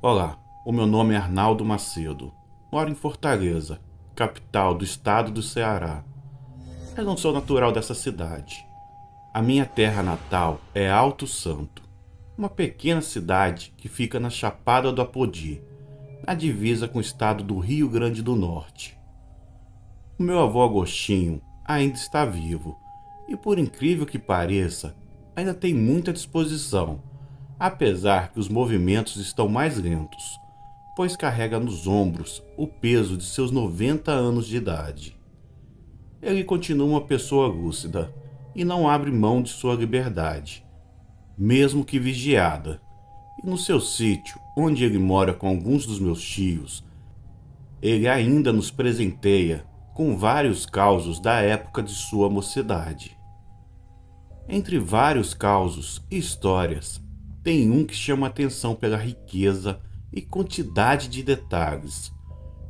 Olá, o meu nome é Arnaldo Macedo. Moro em Fortaleza, capital do estado do Ceará. Eu não sou natural dessa cidade. A minha terra natal é Alto Santo, uma pequena cidade que fica na Chapada do Apodi, na divisa com o estado do Rio Grande do Norte. O meu avô Agostinho ainda está vivo e, por incrível que pareça, ainda tem muita disposição, apesar que os movimentos estão mais lentos, pois carrega nos ombros o peso de seus 90 anos de idade. Ele continua uma pessoa lúcida e não abre mão de sua liberdade, mesmo que vigiada. E no seu sítio, onde ele mora com alguns dos meus tios, ele ainda nos presenteia com vários causos da época de sua mocidade. Entre vários causos e histórias, tem um que chama atenção pela riqueza e quantidade de detalhes.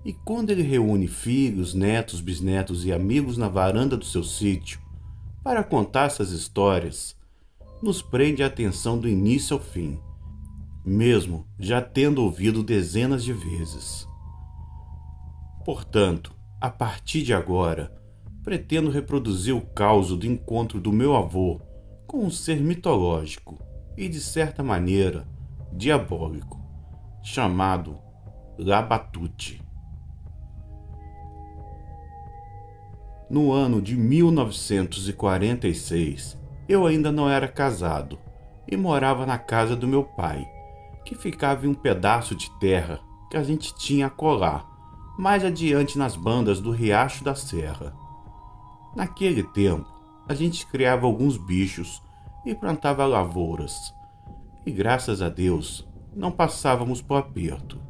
E quando ele reúne filhos, netos, bisnetos e amigos na varanda do seu sítio para contar essas histórias, nos prende a atenção do início ao fim, mesmo já tendo ouvido dezenas de vezes. Portanto, a partir de agora, pretendo reproduzir o caos do encontro do meu avô com um ser mitológico e, de certa maneira, diabólico, chamado Labatute. No ano de 1946, eu ainda não era casado e morava na casa do meu pai, que ficava em um pedaço de terra que a gente tinha a colar, mais adiante nas bandas do Riacho da Serra. Naquele tempo, a gente criava alguns bichos e plantava lavouras, e graças a Deus não passávamos por aperto.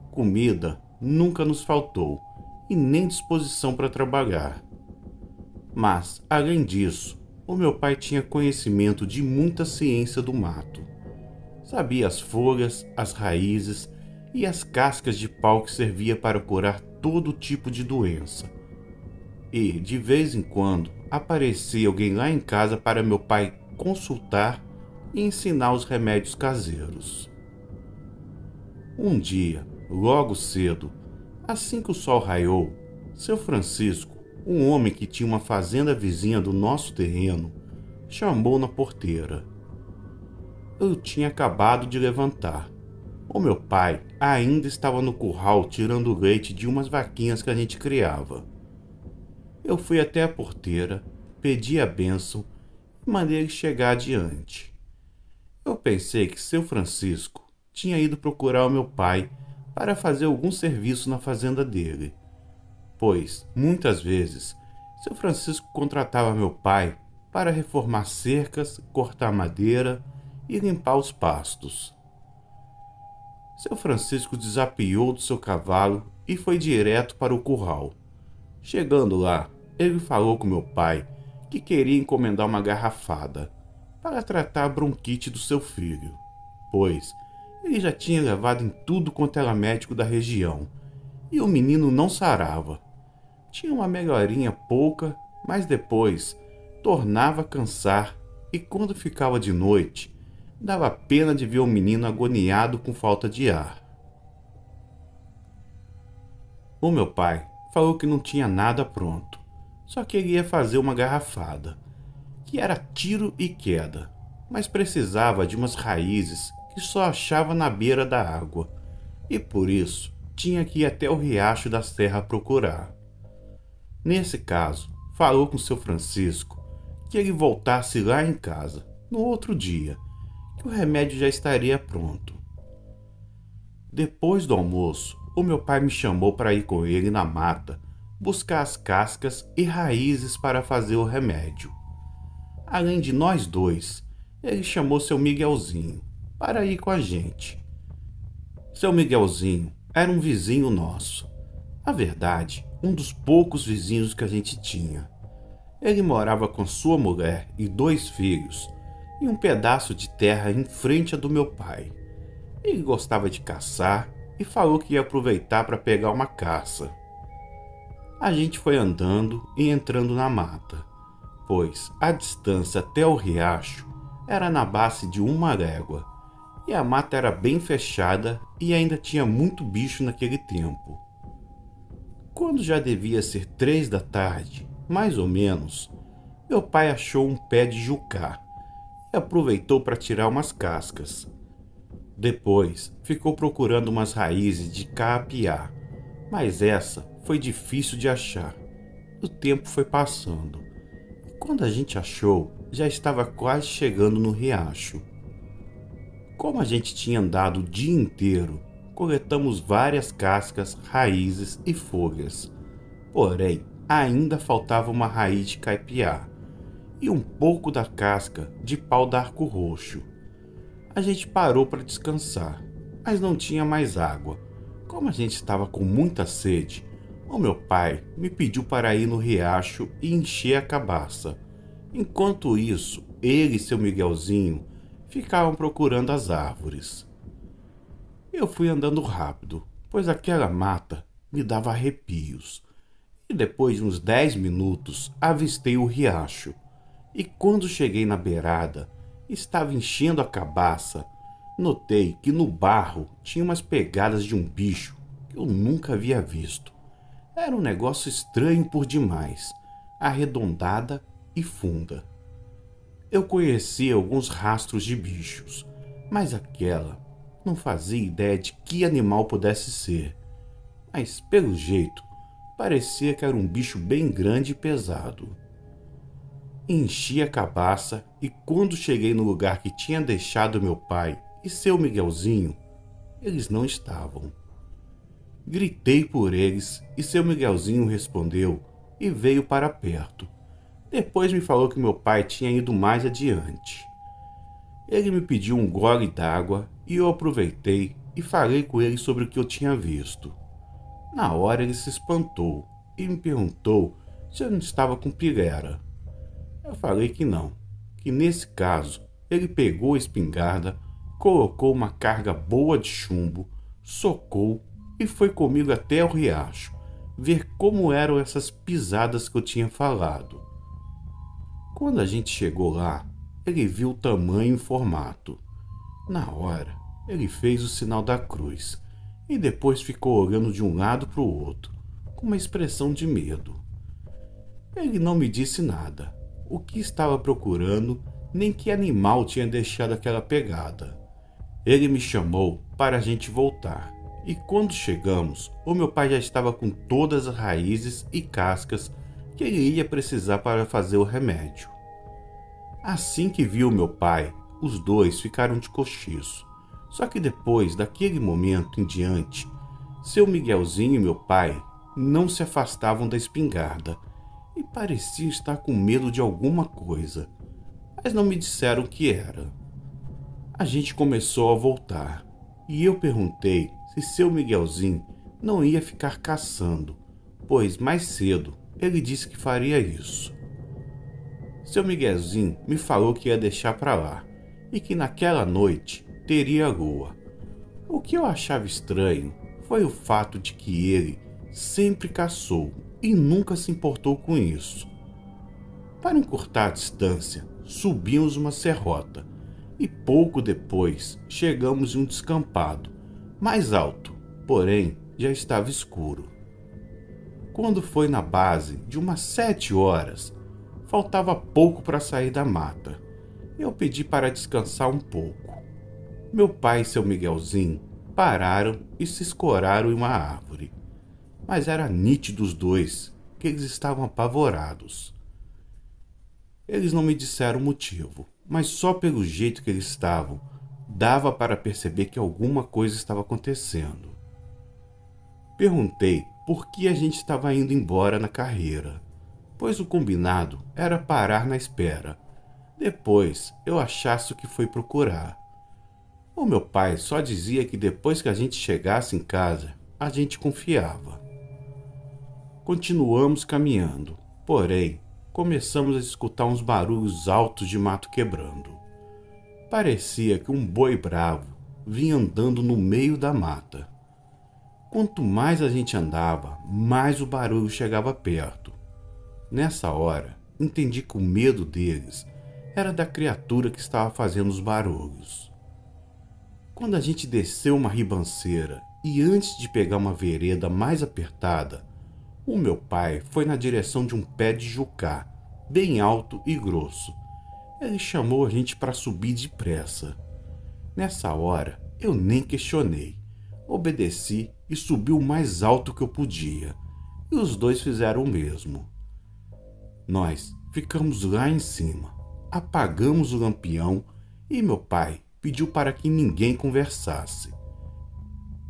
Comida nunca nos faltou e nem disposição para trabalhar. Mas, além disso, o meu pai tinha conhecimento de muita ciência do mato. Sabia as folhas, as raízes e as cascas de pau que servia para curar todo tipo de doença. E, de vez em quando, aparecia alguém lá em casa para meu pai consultar e ensinar os remédios caseiros. Um dia, logo cedo, assim que o sol raiou, seu Francisco, um homem que tinha uma fazenda vizinha do nosso terreno, chamou na porteira. Eu tinha acabado de levantar. O meu pai ainda estava no curral tirando o leite de umas vaquinhas que a gente criava. Eu fui até a porteira, pedi a bênção e mandei ele chegar adiante. Eu pensei que seu Francisco tinha ido procurar o meu pai para fazer algum serviço na fazenda dele, pois, muitas vezes, seu Francisco contratava meu pai para reformar cercas, cortar madeira e limpar os pastos. Seu Francisco desapiou do seu cavalo e foi direto para o curral. Chegando lá, ele falou com meu pai que queria encomendar uma garrafada para tratar a bronquite do seu filho, pois ele já tinha levado em tudo quanto era médico da região e o menino não sarava. Tinha uma melhorinha pouca, mas depois tornava a cansar e quando ficava de noite, dava pena de ver o menino agoniado com falta de ar. O meu pai falou que não tinha nada pronto, só que ele ia fazer uma garrafada, que era tiro e queda, mas precisava de umas raízes que só achava na beira da água, e por isso tinha que ir até o Riacho da Serra procurar. Nesse caso, falou com seu Francisco que ele voltasse lá em casa no outro dia, que o remédio já estaria pronto. Depois do almoço, o meu pai me chamou para ir com ele na mata buscar as cascas e raízes para fazer o remédio. Além de nós dois, ele chamou seu Miguelzinho para ir com a gente. Seu Miguelzinho era um vizinho nosso. Na verdade, um dos poucos vizinhos que a gente tinha. Ele morava com sua mulher e 2 filhos em um pedaço de terra em frente a do meu pai. Ele gostava de caçar e falou que ia aproveitar para pegar uma caça. A gente foi andando e entrando na mata, pois a distância até o riacho era na base de 1 légua e a mata era bem fechada e ainda tinha muito bicho naquele tempo. Quando já devia ser 3 da tarde, mais ou menos, meu pai achou um pé de jucá e aproveitou para tirar umas cascas. Depois, ficou procurando umas raízes de caapiá, mas essa foi difícil de achar. O tempo foi passando. E quando a gente achou, já estava quase chegando no riacho. Como a gente tinha andado o dia inteiro, coletamos várias cascas, raízes e folhas. Porém, ainda faltava uma raiz de caipiá e um pouco da casca de pau d'arco roxo. A gente parou para descansar, mas não tinha mais água. Como a gente estava com muita sede, o meu pai me pediu para ir no riacho e encher a cabaça. Enquanto isso, ele e seu Miguelzinho ficavam procurando as árvores. Eu fui andando rápido, pois aquela mata me dava arrepios. E depois de uns 10 minutos, avistei o riacho. E quando cheguei na beirada, estava enchendo a cabaça, notei que no barro tinha umas pegadas de um bicho que eu nunca havia visto. Era um negócio estranho por demais, arredondada e funda. Eu conhecia alguns rastros de bichos, mas aquela não fazia ideia de que animal pudesse ser. Mas, pelo jeito, parecia que era um bicho bem grande e pesado. Enchi a cabaça e quando cheguei no lugar que tinha deixado meu pai e seu Miguelzinho, eles não estavam. Gritei por eles e seu Miguelzinho respondeu e veio para perto. Depois me falou que meu pai tinha ido mais adiante. Ele me pediu um gole d'água e eu aproveitei e falei com ele sobre o que eu tinha visto. Na hora ele se espantou e me perguntou se eu não estava com pirera. Eu falei que não, que nesse caso ele pegou a espingarda, colocou uma carga boa de chumbo, socou e foi comigo até o riacho, ver como eram essas pisadas que eu tinha falado. Quando a gente chegou lá, ele viu o tamanho e formato. Na hora, ele fez o sinal da cruz e depois ficou olhando de um lado para o outro, com uma expressão de medo. Ele não me disse nada, o que estava procurando, nem que animal tinha deixado aquela pegada. Ele me chamou para a gente voltar, e quando chegamos, o meu pai já estava com todas as raízes e cascas que ele ia precisar para fazer o remédio. Assim que viu meu pai, os dois ficaram de cochicho. Só que depois daquele momento em diante, seu Miguelzinho e meu pai não se afastavam da espingarda e pareciam estar com medo de alguma coisa, mas não me disseram o que era. A gente começou a voltar e eu perguntei se seu Miguelzinho não ia ficar caçando, pois mais cedo ele disse que faria isso. Seu Miguelzinho me falou que ia deixar para lá e que naquela noite teria lua. O que eu achava estranho foi o fato de que ele sempre caçou e nunca se importou com isso. Para encurtar a distância, subimos uma serrota e pouco depois chegamos em um descampado, mais alto, porém já estava escuro. Quando foi na base de umas 7 horas, faltava pouco para sair da mata. Eu pedi para descansar um pouco. Meu pai e seu Miguelzinho pararam e se escoraram em uma árvore. Mas era nítido os dois que eles estavam apavorados. Eles não me disseram o motivo, mas só pelo jeito que eles estavam, dava para perceber que alguma coisa estava acontecendo. Perguntei por que a gente estava indo embora na carreira, pois o combinado era parar na espera. Depois eu achasse o que foi procurar. O meu pai só dizia que depois que a gente chegasse em casa, a gente confiava. Continuamos caminhando, porém, começamos a escutar uns barulhos altos de mato quebrando. Parecia que um boi bravo vinha andando no meio da mata. Quanto mais a gente andava, mais o barulho chegava perto. Nessa hora, entendi que o medo deles era da criatura que estava fazendo os barulhos. Quando a gente desceu uma ribanceira e antes de pegar uma vereda mais apertada, o meu pai foi na direção de um pé de jucá, bem alto e grosso. Ele chamou a gente para subir depressa. Nessa hora, eu nem questionei. Obedeci e subi o mais alto que eu podia. E os dois fizeram o mesmo. Nós ficamos lá em cima, apagamos o lampião e meu pai pediu para que ninguém conversasse.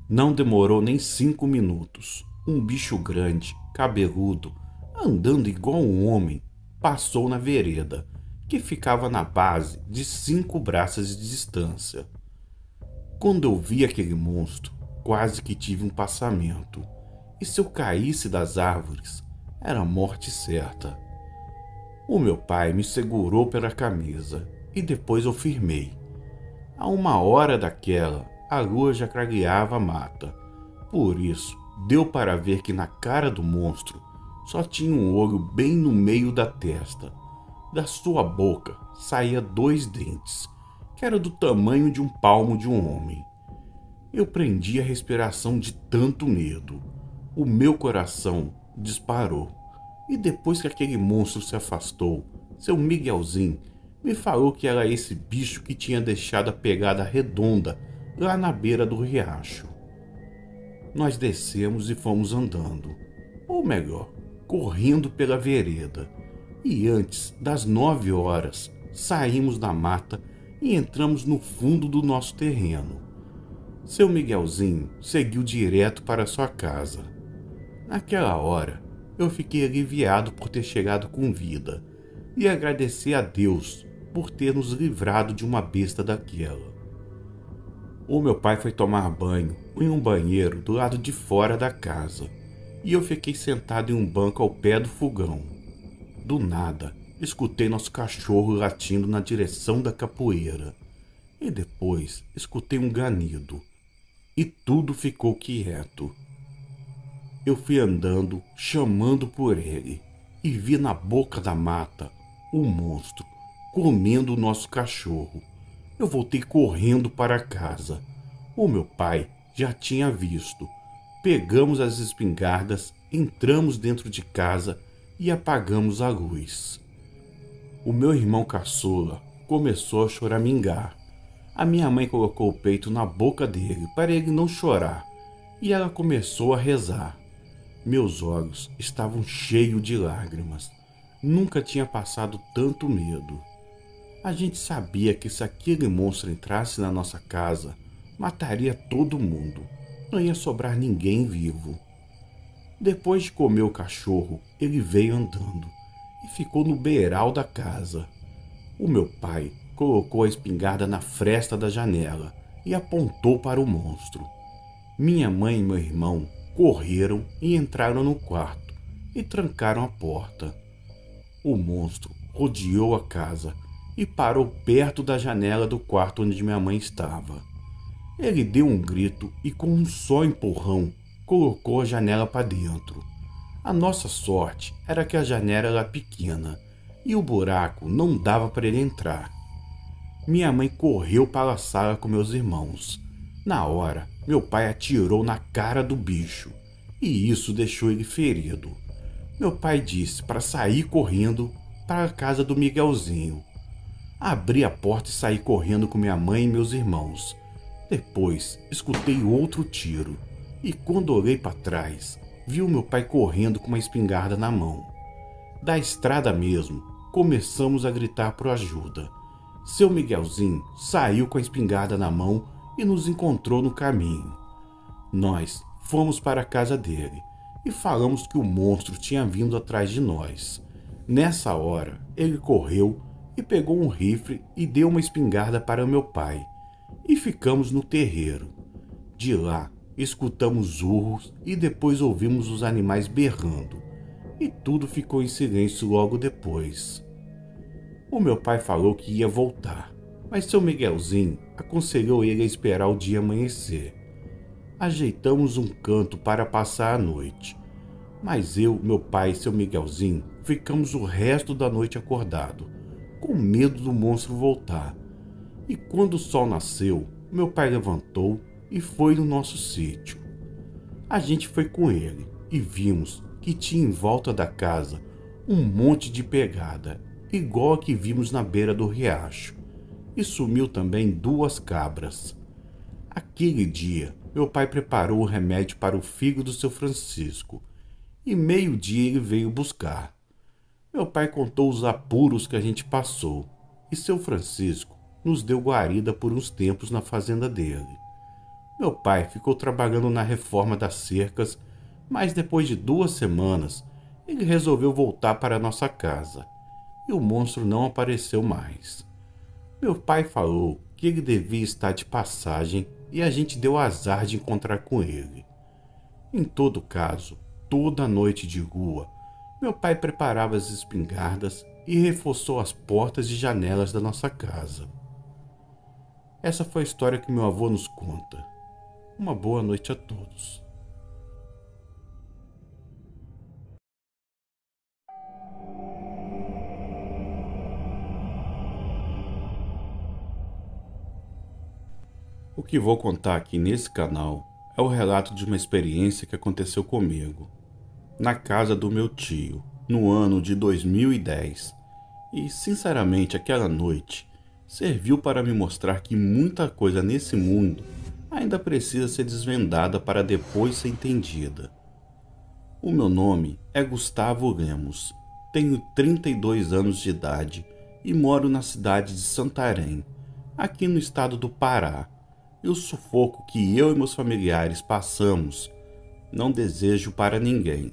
Não demorou nem 5 minutos. Um bicho grande, cabeludo, andando igual um homem, passou na vereda, que ficava na base de 5 braças de distância. Quando eu vi aquele monstro, quase que tive um passamento. E se eu caísse das árvores, era a morte certa. O meu pai me segurou pela camisa e depois eu firmei. A 1 hora daquela, a lua já clareava a mata. Por isso, deu para ver que na cara do monstro só tinha um olho bem no meio da testa. Da sua boca saía 2 dentes, que eram do tamanho de um palmo de um homem. Eu prendi a respiração de tanto medo. O meu coração disparou. E depois que aquele monstro se afastou, seu Miguelzinho me falou que era esse bicho que tinha deixado a pegada redonda lá na beira do riacho. Nós descemos e fomos andando, ou melhor, correndo pela vereda. E antes das 9 horas, saímos da mata e entramos no fundo do nosso terreno. Seu Miguelzinho seguiu direto para sua casa. Naquela hora, eu fiquei aliviado por ter chegado com vida e agradeci a Deus por ter nos livrado de uma besta daquela. O meu pai foi tomar banho em um banheiro do lado de fora da casa e eu fiquei sentado em um banco ao pé do fogão. Do nada, escutei nosso cachorro latindo na direção da capoeira e depois escutei um ganido e tudo ficou quieto. Eu fui andando, chamando por ele, e vi na boca da mata um monstro comendo o nosso cachorro. Eu voltei correndo para casa. O meu pai já tinha visto. Pegamos as espingardas, entramos dentro de casa e apagamos a luz. O meu irmão caçula começou a choramingar. A minha mãe colocou o peito na boca dele para ele não chorar e ela começou a rezar. Meus olhos estavam cheios de lágrimas. Nunca tinha passado tanto medo. A gente sabia que se aquele monstro entrasse na nossa casa, mataria todo mundo. Não ia sobrar ninguém vivo. Depois de comer o cachorro, ele veio andando e ficou no beiral da casa. O meu pai colocou a espingarda na fresta da janela e apontou para o monstro. Minha mãe e meu irmão correram e entraram no quarto e trancaram a porta. O monstro rodeou a casa e parou perto da janela do quarto onde minha mãe estava. Ele deu um grito e com um só empurrão colocou a janela para dentro. A nossa sorte era que a janela era pequena e o buraco não dava para ele entrar. Minha mãe correu para a sala com meus irmãos. Na hora, meu pai atirou na cara do bicho e isso deixou ele ferido. Meu pai disse para sair correndo para a casa do Miguelzinho. Abri a porta e saí correndo com minha mãe e meus irmãos. Depois, escutei outro tiro e quando olhei para trás, vi o meu pai correndo com uma espingarda na mão. Da estrada mesmo, começamos a gritar por ajuda. Seu Miguelzinho saiu com a espingarda na mão e nos encontrou no caminho. Nós fomos para a casa dele e falamos que o monstro tinha vindo atrás de nós. Nessa hora, ele correu e pegou um rifle e deu uma espingarda para meu pai. E ficamos no terreiro. De lá, escutamos urros e depois ouvimos os animais berrando. E tudo ficou em silêncio logo depois. O meu pai falou que ia voltar, mas seu Miguelzinho aconselhou ele a esperar o dia amanhecer. Ajeitamos um canto para passar a noite, mas eu, meu pai e seu Miguelzinho ficamos o resto da noite acordado, com medo do monstro voltar. E quando o sol nasceu, meu pai levantou e foi no nosso sítio. A gente foi com ele e vimos que tinha em volta da casa um monte de pegada, igual a que vimos na beira do riacho, e sumiu também 2 cabras. Aquele dia, meu pai preparou o remédio para o fígado do seu Francisco, e meio-dia ele veio buscar. Meu pai contou os apuros que a gente passou, e seu Francisco nos deu guarida por uns tempos na fazenda dele. Meu pai ficou trabalhando na reforma das cercas, mas depois de 2 semanas, ele resolveu voltar para nossa casa, e o monstro não apareceu mais. Meu pai falou que ele devia estar de passagem e a gente deu azar de encontrar com ele. Em todo caso, toda noite de rua, meu pai preparava as espingardas e reforçou as portas e janelas da nossa casa. Essa foi a história que meu avô nos conta. Uma boa noite a todos. O que vou contar aqui nesse canal é o relato de uma experiência que aconteceu comigo, na casa do meu tio, no ano de 2010. E, sinceramente, aquela noite serviu para me mostrar que muita coisa nesse mundo ainda precisa ser desvendada para depois ser entendida. O meu nome é Gustavo Lemos, tenho 32 anos de idade e moro na cidade de Santarém, aqui no estado do Pará. E o sufoco que eu e meus familiares passamos não desejo para ninguém.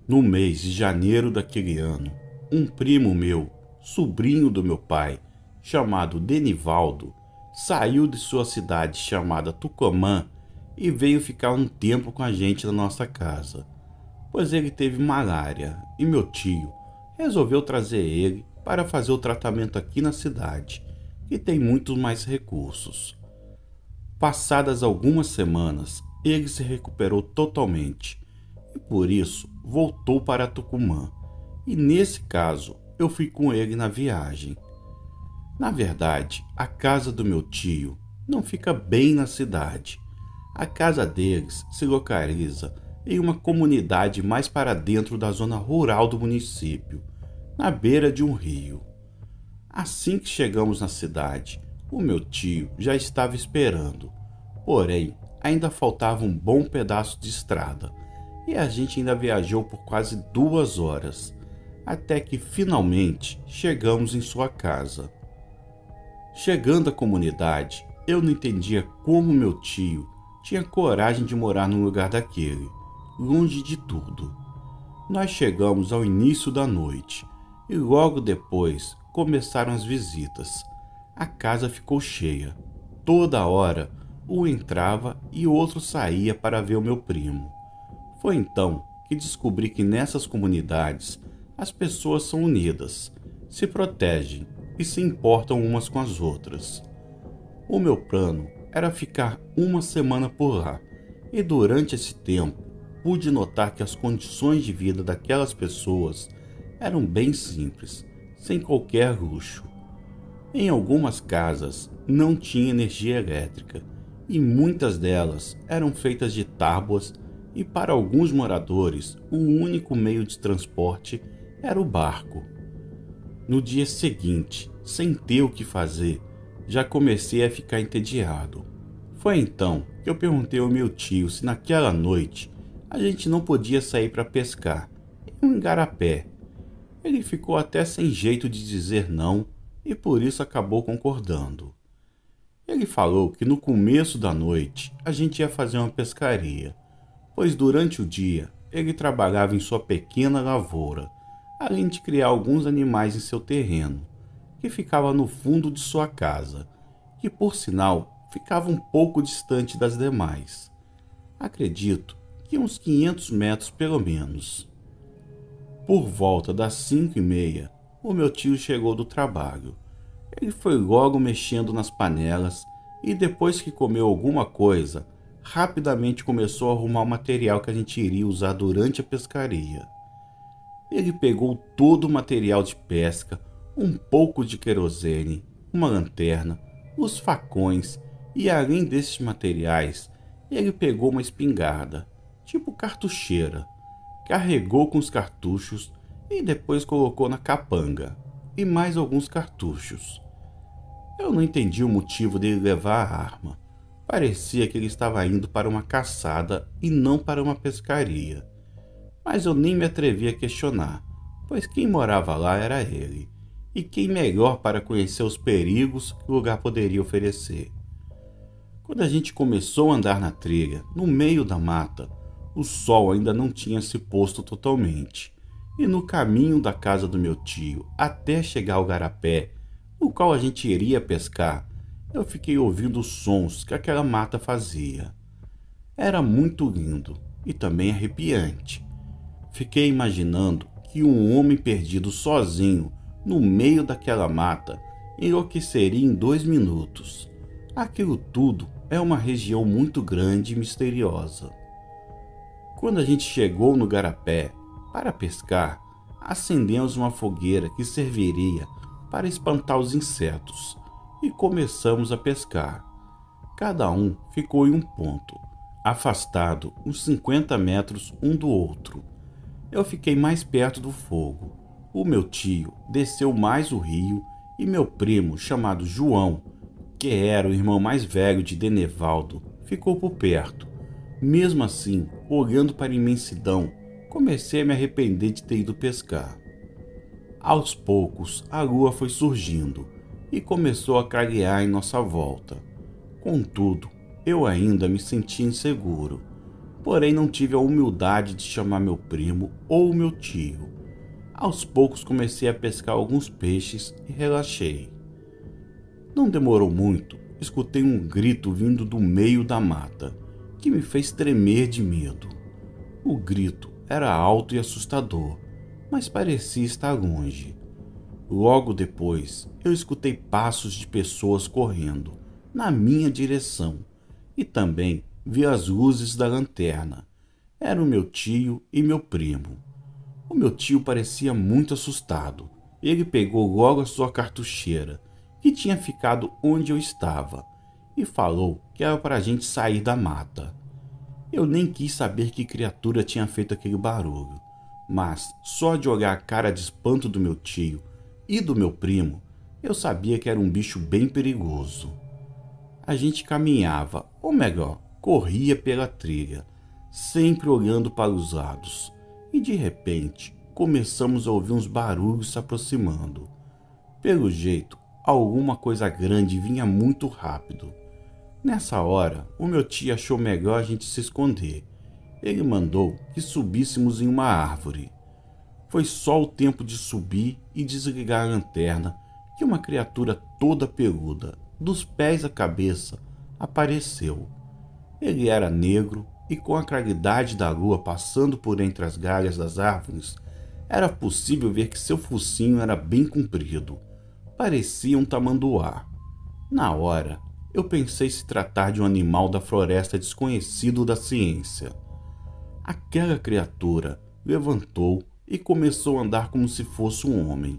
No mês de janeiro daquele ano, um primo meu, sobrinho do meu pai, chamado Denivaldo, saiu de sua cidade chamada Tucumã e veio ficar um tempo com a gente na nossa casa, pois ele teve malária e meu tio resolveu trazer ele para fazer o tratamento aqui na cidade, que tem muitos mais recursos. Passadas algumas semanas, ele se recuperou totalmente e por isso voltou para Tucumã, e nesse caso eu fui com ele na viagem. Na verdade, a casa do meu tio não fica bem na cidade. A casa deles se localiza em uma comunidade mais para dentro da zona rural do município, na beira de um rio. Assim que chegamos na cidade, o meu tio já estava esperando, porém ainda faltava um bom pedaço de estrada e a gente ainda viajou por quase 2 horas, até que finalmente chegamos em sua casa. Chegando à comunidade, eu não entendia como meu tio tinha coragem de morar num lugar daquele, longe de tudo. Nós chegamos ao início da noite e logo depois começaram as visitas. A casa ficou cheia. Toda hora, um entrava e outro saía para ver o meu primo. Foi então que descobri que nessas comunidades as pessoas são unidas, se protegem e se importam umas com as outras. O meu plano era ficar uma semana por lá, e durante esse tempo pude notar que as condições de vida daquelas pessoas eram bem simples, sem qualquer luxo. Em algumas casas não tinha energia elétrica e muitas delas eram feitas de tábuas, e para alguns moradores o único meio de transporte era o barco. No dia seguinte, sem ter o que fazer, já comecei a ficar entediado. Foi então que eu perguntei ao meu tio se naquela noite a gente não podia sair para pescar em um igarapé. Ele ficou até sem jeito de dizer não e por isso acabou concordando. Ele falou que no começo da noite a gente ia fazer uma pescaria, pois durante o dia ele trabalhava em sua pequena lavoura, além de criar alguns animais em seu terreno, que ficava no fundo de sua casa, que por sinal ficava um pouco distante das demais. Acredito que uns 500 metros pelo menos. Por volta das 5h30, o meu tio chegou do trabalho. Ele foi logo mexendo nas panelas e depois que comeu alguma coisa, rapidamente começou a arrumar o material que a gente iria usar durante a pescaria. Ele pegou todo o material de pesca, um pouco de querosene, uma lanterna, os facões e, além desses materiais, ele pegou uma espingarda, tipo cartucheira, carregou com os cartuchos e depois colocou na capanga, e mais alguns cartuchos. Eu não entendi o motivo dele levar a arma. Parecia que ele estava indo para uma caçada e não para uma pescaria. Mas eu nem me atrevi a questionar, pois quem morava lá era ele, e quem melhor para conhecer os perigos que o lugar poderia oferecer. Quando a gente começou a andar na trilha, no meio da mata, o sol ainda não tinha se posto totalmente, e no caminho da casa do meu tio até chegar ao garapé, no qual a gente iria pescar, eu fiquei ouvindo os sons que aquela mata fazia. Era muito lindo e também arrepiante. Fiquei imaginando que um homem perdido sozinho no meio daquela mata enlouqueceria em 2 minutos. Aquilo tudo é uma região muito grande e misteriosa. Quando a gente chegou no garapé para pescar, acendemos uma fogueira que serviria para espantar os insetos e começamos a pescar. Cada um ficou em um ponto, afastado uns 50 metros um do outro. Eu fiquei mais perto do fogo. O meu tio desceu mais o rio e meu primo, chamado João, que era o irmão mais velho de Denevaldo, ficou por perto. Mesmo assim, olhando para a imensidão, comecei a me arrepender de ter ido pescar. Aos poucos, a lua foi surgindo e começou a clarear em nossa volta. Contudo, eu ainda me sentia inseguro, porém não tive a humildade de chamar meu primo ou meu tio. Aos poucos comecei a pescar alguns peixes e relaxei. Não demorou muito, escutei um grito vindo do meio da mata, que me fez tremer de medo. O grito era alto e assustador, mas parecia estar longe. Logo depois, eu escutei passos de pessoas correndo na minha direção e também vi as luzes da lanterna. Era o meu tio e meu primo. O meu tio parecia muito assustado. Ele pegou logo a sua cartucheira, que tinha ficado onde eu estava, e falou que era para a gente sair da mata. Eu nem quis saber que criatura tinha feito aquele barulho, mas só de olhar a cara de espanto do meu tio e do meu primo, eu sabia que era um bicho bem perigoso. A gente caminhava, ou melhor, corria pela trilha, sempre olhando para os lados, e de repente começamos a ouvir uns barulhos se aproximando. Pelo jeito, alguma coisa grande vinha muito rápido. Nessa hora, o meu tio achou melhor a gente se esconder. Ele mandou que subíssemos em uma árvore. Foi só o tempo de subir e desligar a lanterna que uma criatura toda peluda, dos pés à cabeça, apareceu. Ele era negro e, com a claridade da lua passando por entre as galhas das árvores, era possível ver que seu focinho era bem comprido. Parecia um tamanduá. Na hora, eu pensei se tratar de um animal da floresta desconhecido da ciência. Aquela criatura levantou e começou a andar como se fosse um homem.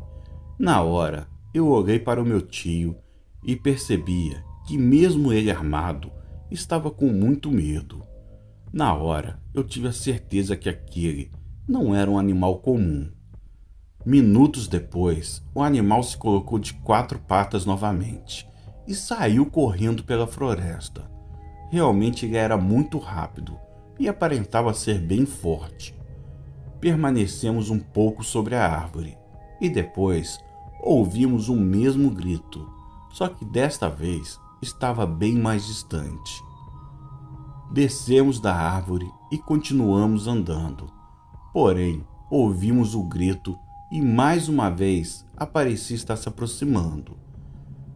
Na hora, eu olhei para o meu tio e percebia que, mesmo ele armado, estava com muito medo. Na hora, eu tive a certeza que aquele não era um animal comum. Minutos depois, o animal se colocou de 4 patas novamente e saiu correndo pela floresta. Realmente ele era muito rápido e aparentava ser bem forte. Permanecemos um pouco sobre a árvore e depois ouvimos o mesmo grito, só que desta vez estava bem mais distante. Descemos da árvore e continuamos andando, porém ouvimos o grito e mais uma vez parecia estar se aproximando.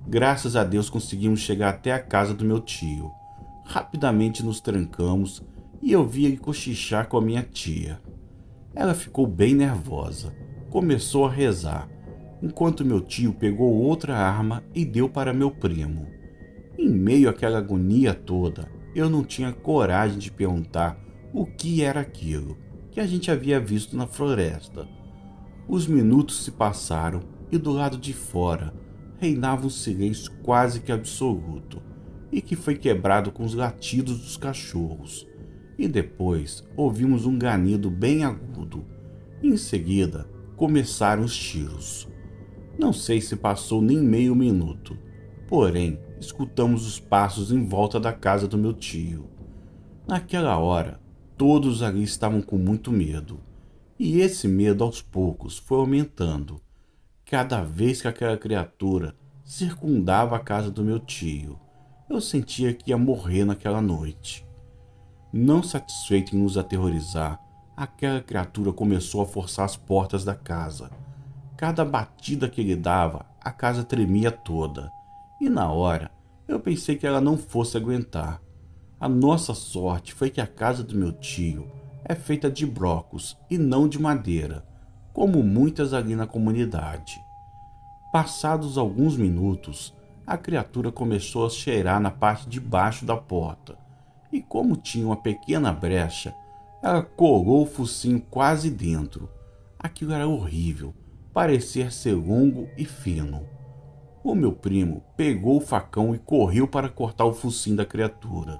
Graças a Deus conseguimos chegar até a casa do meu tio. Rapidamente nos trancamos e eu vi ele cochichar com a minha tia. Ela ficou bem nervosa, começou a rezar, enquanto meu tio pegou outra arma e deu para meu primo. Em meio àquela agonia toda, eu não tinha coragem de perguntar o que era aquilo que a gente havia visto na floresta. Os minutos se passaram e do lado de fora reinava um silêncio quase que absoluto, e que foi quebrado com os latidos dos cachorros. E depois ouvimos um ganido bem agudo. Em seguida, começaram os tiros. Não sei se passou nem meio minuto, porém, escutamos os passos em volta da casa do meu tio. Naquela hora, todos ali estavam com muito medo, e esse medo aos poucos foi aumentando, cada vez que aquela criatura circundava a casa do meu tio. Eu sentia que ia morrer naquela noite. Não satisfeito em nos aterrorizar, aquela criatura começou a forçar as portas da casa. Cada batida que ele dava, a casa tremia toda. E na hora, eu pensei que ela não fosse aguentar. A nossa sorte foi que a casa do meu tio é feita de brocos e não de madeira, como muitas ali na comunidade. Passados alguns minutos, a criatura começou a cheirar na parte de baixo da porta, e como tinha uma pequena brecha, ela colou o focinho quase dentro. Aquilo era horrível, parecia ser longo e fino. O meu primo pegou o facão e correu para cortar o focinho da criatura,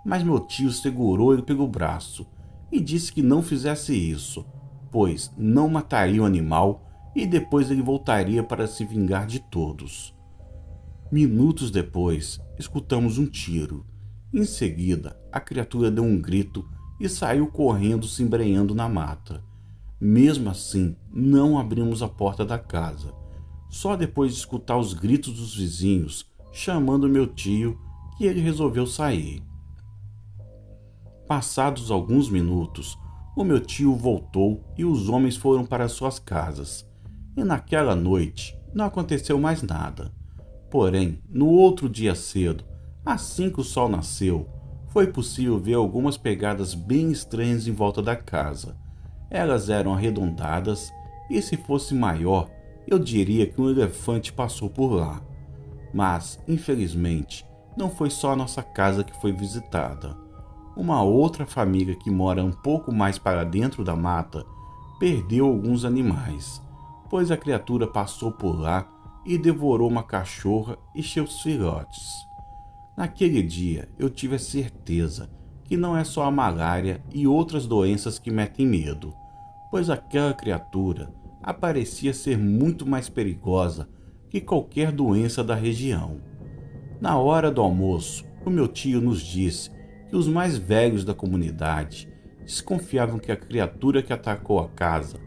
mas meu tio segurou ele pelo braço e disse que não fizesse isso, pois não mataria o animal e depois ele voltaria para se vingar de todos. Minutos depois, escutamos um tiro. Em seguida, a criatura deu um grito e saiu correndo, se embrenhando na mata. Mesmo assim, não abrimos a porta da casa. Só depois de escutar os gritos dos vizinhos, chamando meu tio, que ele resolveu sair. Passados alguns minutos, o meu tio voltou e os homens foram para suas casas. E naquela noite, não aconteceu mais nada. Porém, no outro dia cedo, assim que o sol nasceu, foi possível ver algumas pegadas bem estranhas em volta da casa. Elas eram arredondadas e, se fosse maior, eu diria que um elefante passou por lá. Mas, infelizmente, não foi só a nossa casa que foi visitada. Uma outra família que mora um pouco mais para dentro da mata perdeu alguns animais, pois a criatura passou por lá e devorou uma cachorra e seus filhotes. Naquele dia eu tive a certeza que não é só a malária e outras doenças que metem medo, pois aquela criatura parecia ser muito mais perigosa que qualquer doença da região. Na hora do almoço, o meu tio nos disse que os mais velhos da comunidade desconfiavam que a criatura que atacou a casa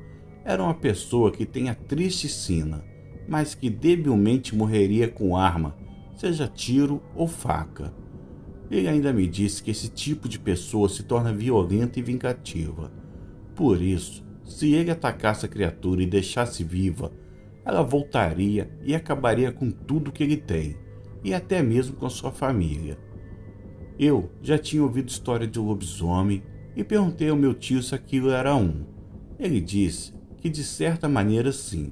era uma pessoa que tem a triste sina, mas que debilmente morreria com arma, seja tiro ou faca. Ele ainda me disse que esse tipo de pessoa se torna violenta e vingativa. Por isso, se ele atacasse a criatura e deixasse viva, ela voltaria e acabaria com tudo que ele tem, e até mesmo com a sua família. Eu já tinha ouvido história de lobisomem e perguntei ao meu tio se aquilo era um. Ele disse que de certa maneira sim,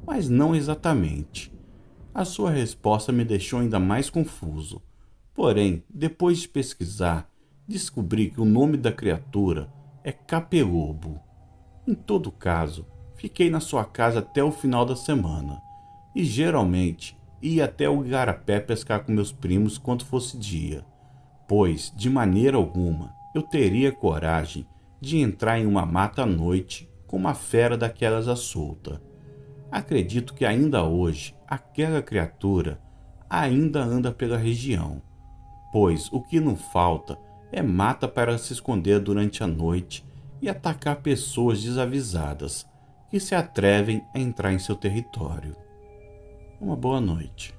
mas não exatamente. A sua resposta me deixou ainda mais confuso. Porém, depois de pesquisar, descobri que o nome da criatura é capelobo. Em todo caso, fiquei na sua casa até o final da semana, e geralmente ia até o igarapé pescar com meus primos quando fosse dia, pois, de maneira alguma, eu teria coragem de entrar em uma mata à noite com uma fera daquelas à solta. Acredito que ainda hoje aquela criatura ainda anda pela região, pois o que não falta é mata para se esconder durante a noite e atacar pessoas desavisadas que se atrevem a entrar em seu território. Uma boa noite.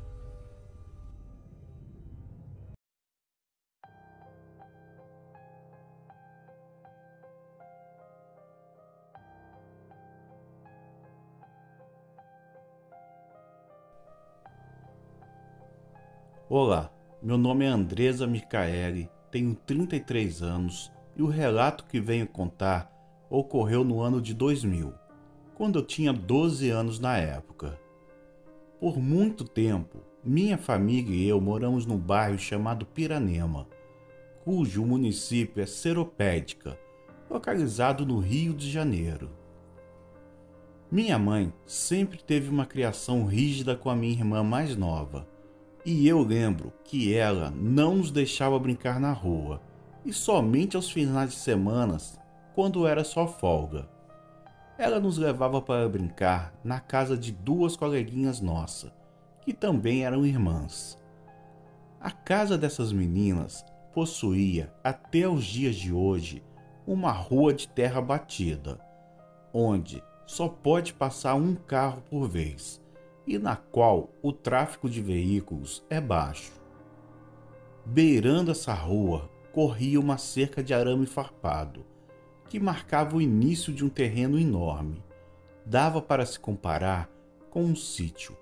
Olá, meu nome é Andresa Micaeli, tenho 33 anos e o relato que venho contar ocorreu no ano de 2000, quando eu tinha 12 anos na época. Por muito tempo, minha família e eu moramos num bairro chamado Piranema, cujo município é Seropédica, localizado no Rio de Janeiro. Minha mãe sempre teve uma criação rígida com a minha irmã mais nova, e eu lembro que ela não nos deixava brincar na rua, e somente aos finais de semana, quando era só folga. Ela nos levava para brincar na casa de duas coleguinhas nossas, que também eram irmãs. A casa dessas meninas possuía, até os dias de hoje, uma rua de terra batida, onde só pode passar um carro por vez e na qual o tráfego de veículos é baixo. Beirando essa rua corria uma cerca de arame farpado, que marcava o início de um terreno enorme. Dava para se comparar com um sítio,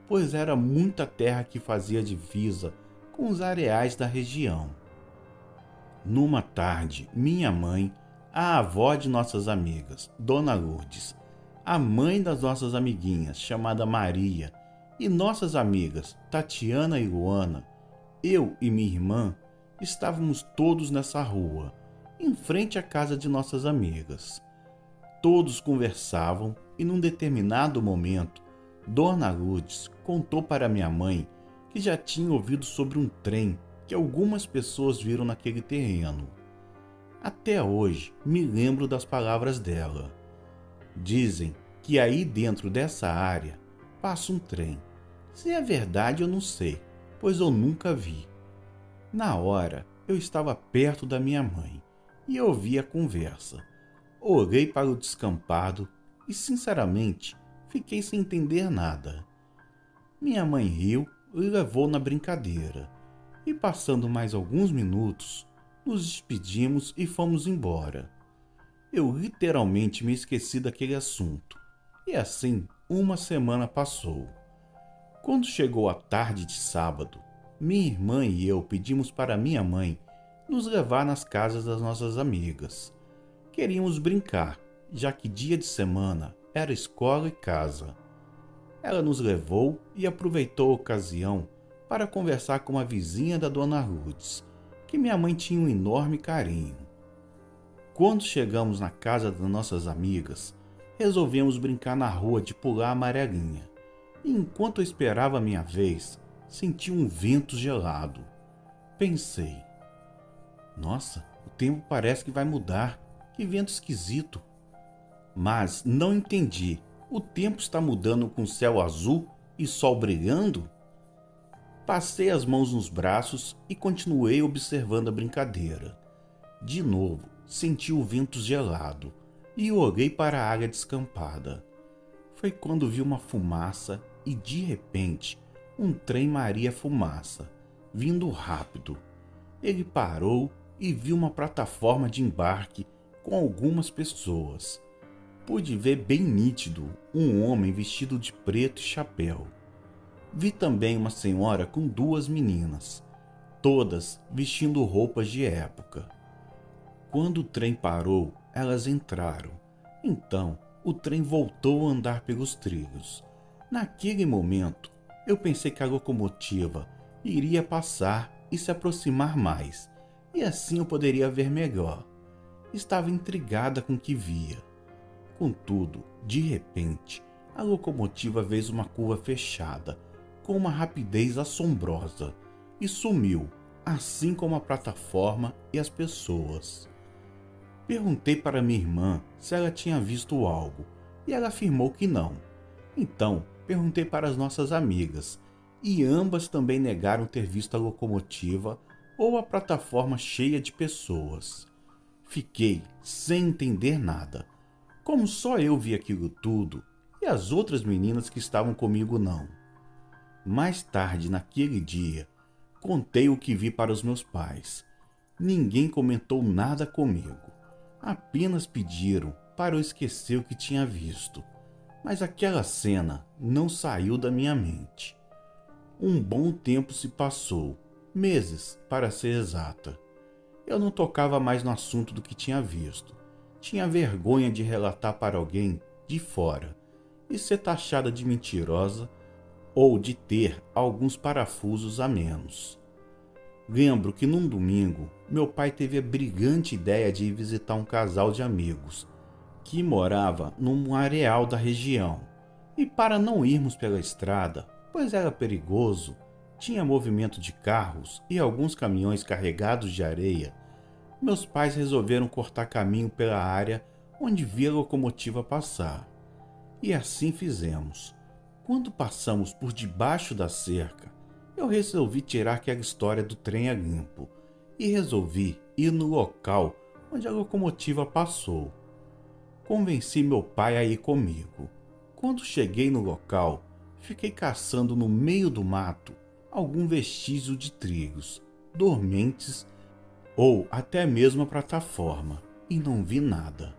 pois era muita terra que fazia divisa com os areais da região. Numa tarde, minha mãe, a avó de nossas amigas, Dona Lourdes, a mãe das nossas amiguinhas, chamada Maria, e nossas amigas, Tatiana e Luana, eu e minha irmã, estávamos todos nessa rua, em frente à casa de nossas amigas. Todos conversavam e, num determinado momento, Dona Lourdes contou para minha mãe que já tinha ouvido sobre um trem que algumas pessoas viram naquele terreno. Até hoje me lembro das palavras dela. Dizem que aí dentro dessa área passa um trem. Se é verdade eu não sei, pois eu nunca vi. Na hora eu estava perto da minha mãe e ouvi a conversa. Olhei para o descampado e sinceramente fiquei sem entender nada. Minha mãe riu e levou na brincadeira, e passando mais alguns minutos, nos despedimos e fomos embora. Eu literalmente me esqueci daquele assunto, e assim uma semana passou. Quando chegou a tarde de sábado, minha irmã e eu pedimos para minha mãe nos levar nas casas das nossas amigas. Queríamos brincar, já que dia de semana era escola e casa. Ela nos levou e aproveitou a ocasião para conversar com uma vizinha da Dona Lourdes, que minha mãe tinha um enorme carinho. Quando chegamos na casa das nossas amigas, resolvemos brincar na rua de pular a amarelinha. E enquanto eu esperava a minha vez, senti um vento gelado. Pensei, nossa, o tempo parece que vai mudar, que vento esquisito. Mas não entendi, o tempo está mudando com céu azul e sol brilhando? Passei as mãos nos braços e continuei observando a brincadeira. De novo, senti o vento gelado e olhei para a área descampada. Foi quando vi uma fumaça e, de repente, um trem Maria Fumaça, vindo rápido. Ele parou e vi uma plataforma de embarque com algumas pessoas. Pude ver bem nítido um homem vestido de preto e chapéu. Vi também uma senhora com duas meninas, todas vestindo roupas de época. Quando o trem parou, elas entraram. Então, o trem voltou a andar pelos trilhos. Naquele momento, eu pensei que a locomotiva iria passar e se aproximar mais, e assim eu poderia ver melhor. Estava intrigada com o que via. Contudo, de repente, a locomotiva fez uma curva fechada, com uma rapidez assombrosa, e sumiu, assim como a plataforma e as pessoas. Perguntei para minha irmã se ela tinha visto algo, e ela afirmou que não. Então, perguntei para as nossas amigas, e ambas também negaram ter visto a locomotiva ou a plataforma cheia de pessoas. Fiquei sem entender nada, como só eu vi aquilo tudo e as outras meninas que estavam comigo não. Mais tarde naquele dia, contei o que vi para os meus pais. Ninguém comentou nada comigo, apenas pediram para eu esquecer o que tinha visto, mas aquela cena não saiu da minha mente. Um bom tempo se passou, meses para ser exata. Eu não tocava mais no assunto do que tinha visto. Tinha vergonha de relatar para alguém de fora e ser taxada de mentirosa ou de ter alguns parafusos a menos. Lembro que num domingo, meu pai teve a brilhante ideia de ir visitar um casal de amigos, que morava num areal da região. E para não irmos pela estrada, pois era perigoso, tinha movimento de carros e alguns caminhões carregados de areia, meus pais resolveram cortar caminho pela área onde via a locomotiva passar. E assim fizemos. Quando passamos por debaixo da cerca, eu resolvi tirar aquela história do trem a limpo e resolvi ir no local onde a locomotiva passou. Convenci meu pai a ir comigo. Quando cheguei no local, fiquei caçando no meio do mato algum vestígio de trilhos, dormentes ou até mesmo a plataforma, e não vi nada.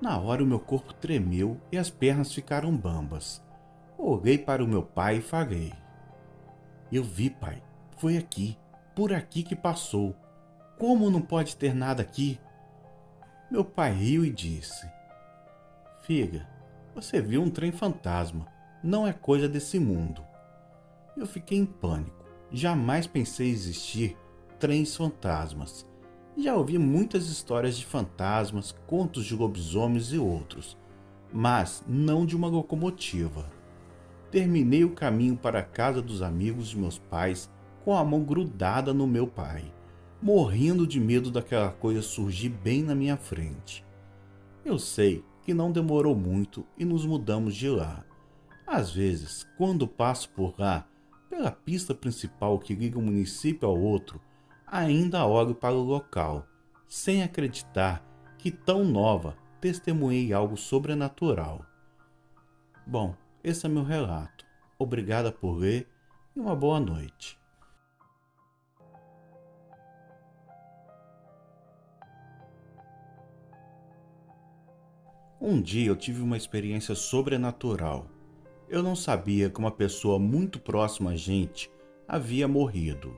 Na hora o meu corpo tremeu e as pernas ficaram bambas. Olhei para o meu pai e falei: "Eu vi, pai, foi aqui, por aqui que passou. Como não pode ter nada aqui?" Meu pai riu e disse: "Filha, você viu um trem fantasma, não é coisa desse mundo." Eu fiquei em pânico, jamais pensei existir trens fantasmas. Já ouvi muitas histórias de fantasmas, contos de lobisomens e outros, mas não de uma locomotiva. Terminei o caminho para a casa dos amigos de meus pais com a mão grudada no meu pai, morrendo de medo daquela coisa surgir bem na minha frente. Eu sei que não demorou muito e nos mudamos de lá. Às vezes, quando passo por lá, pela pista principal que liga um município ao outro, ainda olho para o local, sem acreditar que tão nova testemunhei algo sobrenatural. Bom, esse é meu relato. Obrigada por ler e uma boa noite. Um dia eu tive uma experiência sobrenatural. Eu não sabia que uma pessoa muito próxima a gente havia morrido.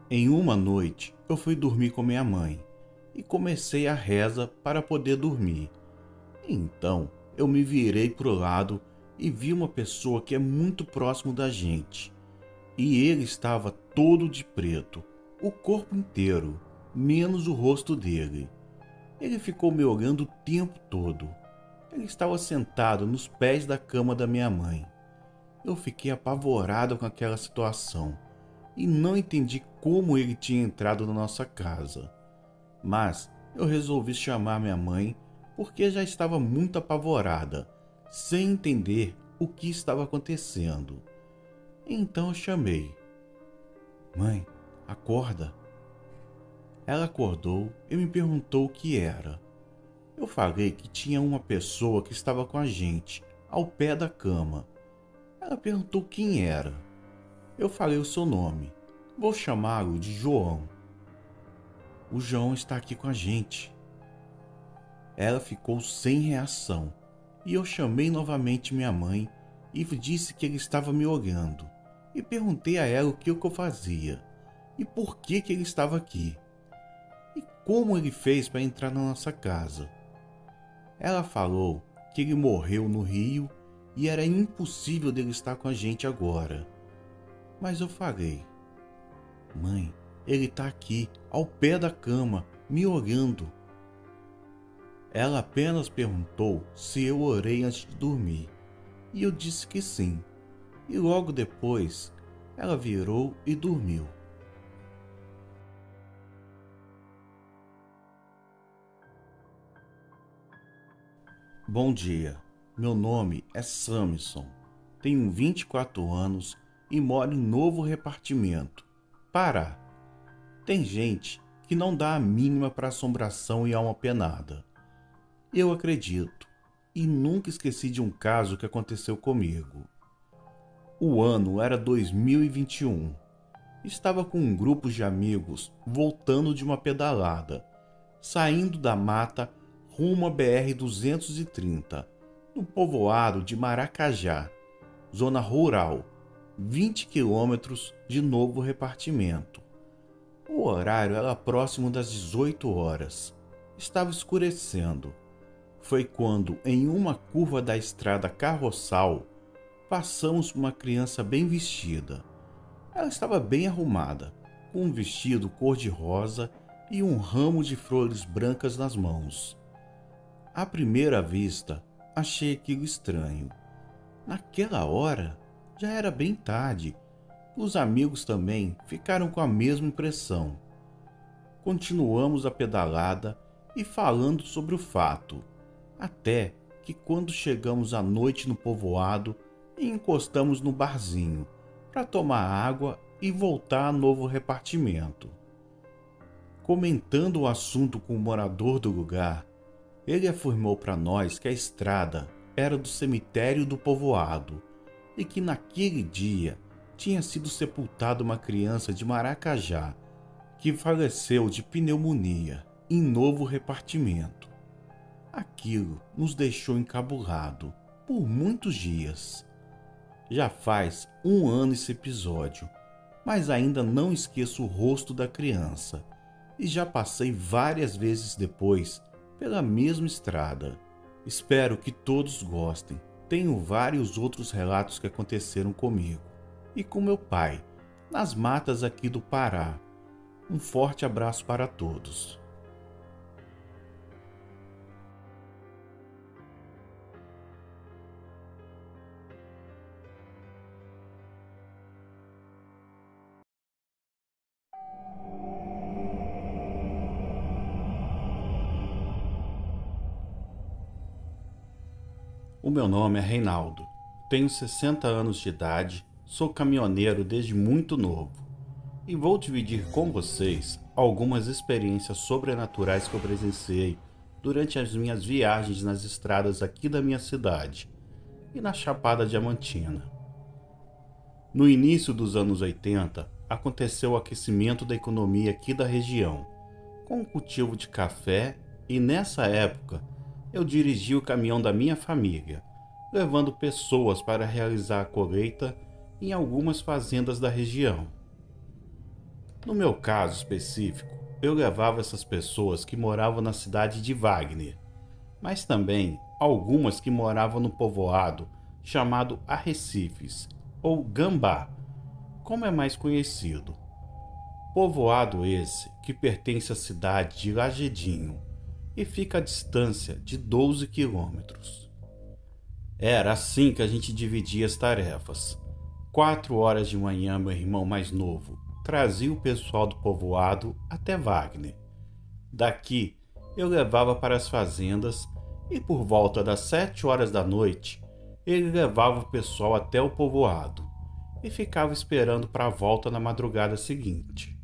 Em uma noite, eu fui dormir com minha mãe e comecei a reza para poder dormir. Então, eu me virei para o lado e vi uma pessoa que é muito próximo da gente. E ele estava todo de preto, o corpo inteiro, menos o rosto dele. Ele ficou me olhando o tempo todo. Ele estava sentado nos pés da cama da minha mãe. Eu fiquei apavorado com aquela situação e não entendi como ele tinha entrado na nossa casa. Mas eu resolvi chamar minha mãe porque já estava muito apavorada, sem entender o que estava acontecendo. Então eu chamei: "Mãe, acorda." Ela acordou e me perguntou o que era. Eu falei que tinha uma pessoa que estava com a gente, ao pé da cama. Ela perguntou quem era. Eu falei o seu nome. "Vou chamá-lo de João." "O João está aqui com a gente." Ela ficou sem reação e eu chamei novamente minha mãe e disse que ele estava me olhando. E perguntei a ela o que eu fazia e por que ele estava aqui. E como ele fez para entrar na nossa casa. Ela falou que ele morreu no rio e era impossível dele estar com a gente agora. Mas eu falei: "Mãe, ele está aqui, ao pé da cama, me olhando." Ela apenas perguntou se eu orei antes de dormir, e eu disse que sim. E logo depois, ela virou e dormiu. Bom dia, meu nome é Samson, tenho 24 anos e moro em Novo Repartimento, Pará. Tem gente que não dá a mínima para assombração e alma penada. Eu acredito e nunca esqueci de um caso que aconteceu comigo. O ano era 2021. Estava com um grupo de amigos voltando de uma pedalada, saindo da mata rumo à BR-230, no povoado de Maracajá, zona rural, 20 quilômetros de Novo Repartimento. O horário era próximo das 18 horas. Estava escurecendo. Foi quando, em uma curva da estrada carroçal, passamos por uma criança bem vestida. Ela estava bem arrumada, com um vestido cor-de-rosa e um ramo de flores brancas nas mãos. À primeira vista, achei aquilo estranho. Naquela hora, já era bem tarde. Os amigos também ficaram com a mesma impressão. Continuamos a pedalada e falando sobre o fato, até que quando chegamos à noite no povoado e encostamos no barzinho para tomar água e voltar a novo repartimento. Comentando o assunto com o morador do lugar, ele afirmou para nós que a estrada era do cemitério do povoado e que naquele dia tinha sido sepultada uma criança de Maracajá que faleceu de pneumonia em novo repartimento. Aquilo nos deixou encabulado por muitos dias. Já faz um ano esse episódio, mas ainda não esqueço o rosto da criança e já passei várias vezes depois pela mesma estrada. Espero que todos gostem. Tenho vários outros relatos que aconteceram comigo e com meu pai, nas matas aqui do Pará. Um forte abraço para todos. O meu nome é Reinaldo, tenho 60 anos de idade, sou caminhoneiro desde muito novo e vou dividir com vocês algumas experiências sobrenaturais que eu presenciei durante as minhas viagens nas estradas aqui da minha cidade e na Chapada Diamantina. No início dos anos 80, aconteceu o aquecimento da economia aqui da região, com o cultivo de café, e nessa época eu dirigi o caminhão da minha família, levando pessoas para realizar a colheita em algumas fazendas da região. No meu caso específico, eu levava essas pessoas que moravam na cidade de Wagner, mas também algumas que moravam no povoado chamado Arrecifes, ou Gambá, como é mais conhecido. Povoado esse que pertence à cidade de Lagedinho e fica à distância de 12 quilômetros. Era assim que a gente dividia as tarefas. 4 horas de manhã, meu irmão mais novo trazia o pessoal do povoado até Wagner. Daqui eu levava para as fazendas e por volta das 7 horas da noite ele levava o pessoal até o povoado e ficava esperando para a volta na madrugada seguinte.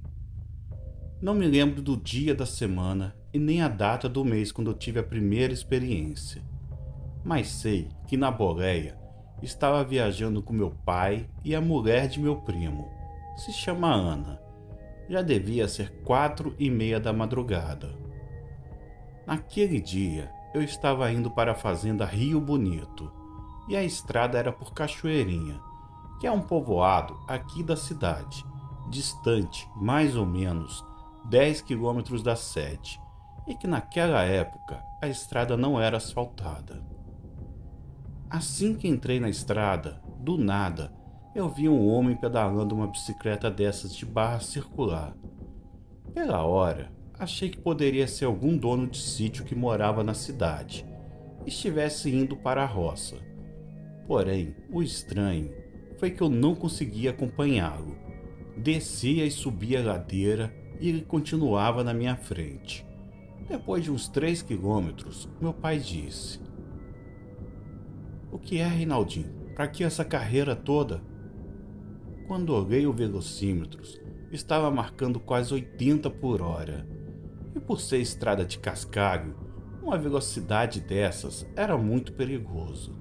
Não me lembro do dia da semana e nem a data do mês quando eu tive a primeira experiência, mas sei que na boleia estava viajando com meu pai e a mulher de meu primo, se chama Ana. Já devia ser 4h30 da madrugada. Naquele dia eu estava indo para a fazenda Rio Bonito e a estrada era por Cachoeirinha, que é um povoado aqui da cidade, distante mais ou menos 10 quilômetros da sede, e que naquela época a estrada não era asfaltada. Assim que entrei na estrada, do nada, eu vi um homem pedalando uma bicicleta dessas de barra circular. Pela hora, achei que poderia ser algum dono de sítio que morava na cidade e estivesse indo para a roça. Porém, o estranho foi que eu não conseguia acompanhá-lo. Descia e subia a ladeira e ele continuava na minha frente. Depois de uns 3 quilômetros, meu pai disse: "O que é, Reinaldinho? Para que essa carreira toda?" Quando olhei o velocímetro, estava marcando quase 80 por hora. E por ser estrada de cascalho, uma velocidade dessas era muito perigoso.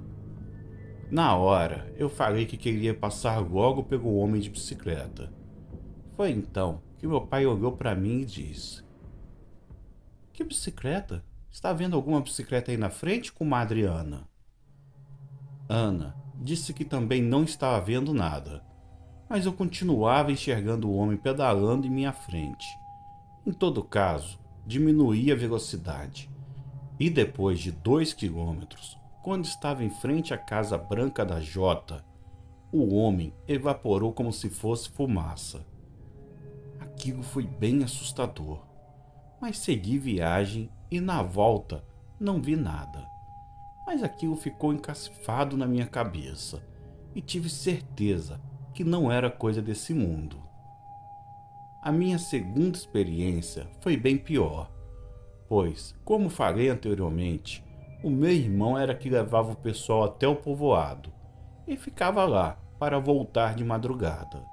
Na hora, eu falei que queria passar logo pelo homem de bicicleta. Foi então que meu pai olhou para mim e disse: "Que bicicleta? Está vendo alguma bicicleta aí na frente, comadre Ana?" Ana disse que também não estava vendo nada, mas eu continuava enxergando o homem pedalando em minha frente. Em todo caso, diminuí a velocidade, e depois de 2 quilômetros, quando estava em frente à casa branca da Jota, o homem evaporou como se fosse fumaça. Aquilo foi bem assustador, mas segui viagem e na volta não vi nada, mas aquilo ficou encasifado na minha cabeça e tive certeza que não era coisa desse mundo. A minha segunda experiência foi bem pior, pois, como falei anteriormente, o meu irmão era que levava o pessoal até o povoado e ficava lá para voltar de madrugada.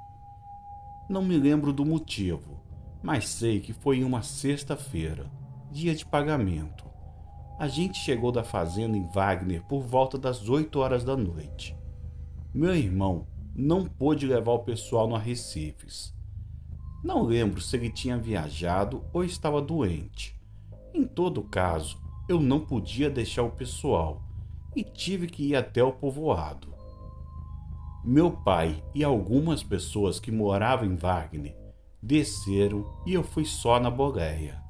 Não me lembro do motivo, mas sei que foi em uma sexta-feira, dia de pagamento. A gente chegou da fazenda em Wagner por volta das 8 horas da noite. Meu irmão não pôde levar o pessoal no Arrecifes. Não lembro se ele tinha viajado ou estava doente. Em todo caso, eu não podia deixar o pessoal e tive que ir até o povoado. Meu pai e algumas pessoas que moravam em Wagner desceram e eu fui só na boleia.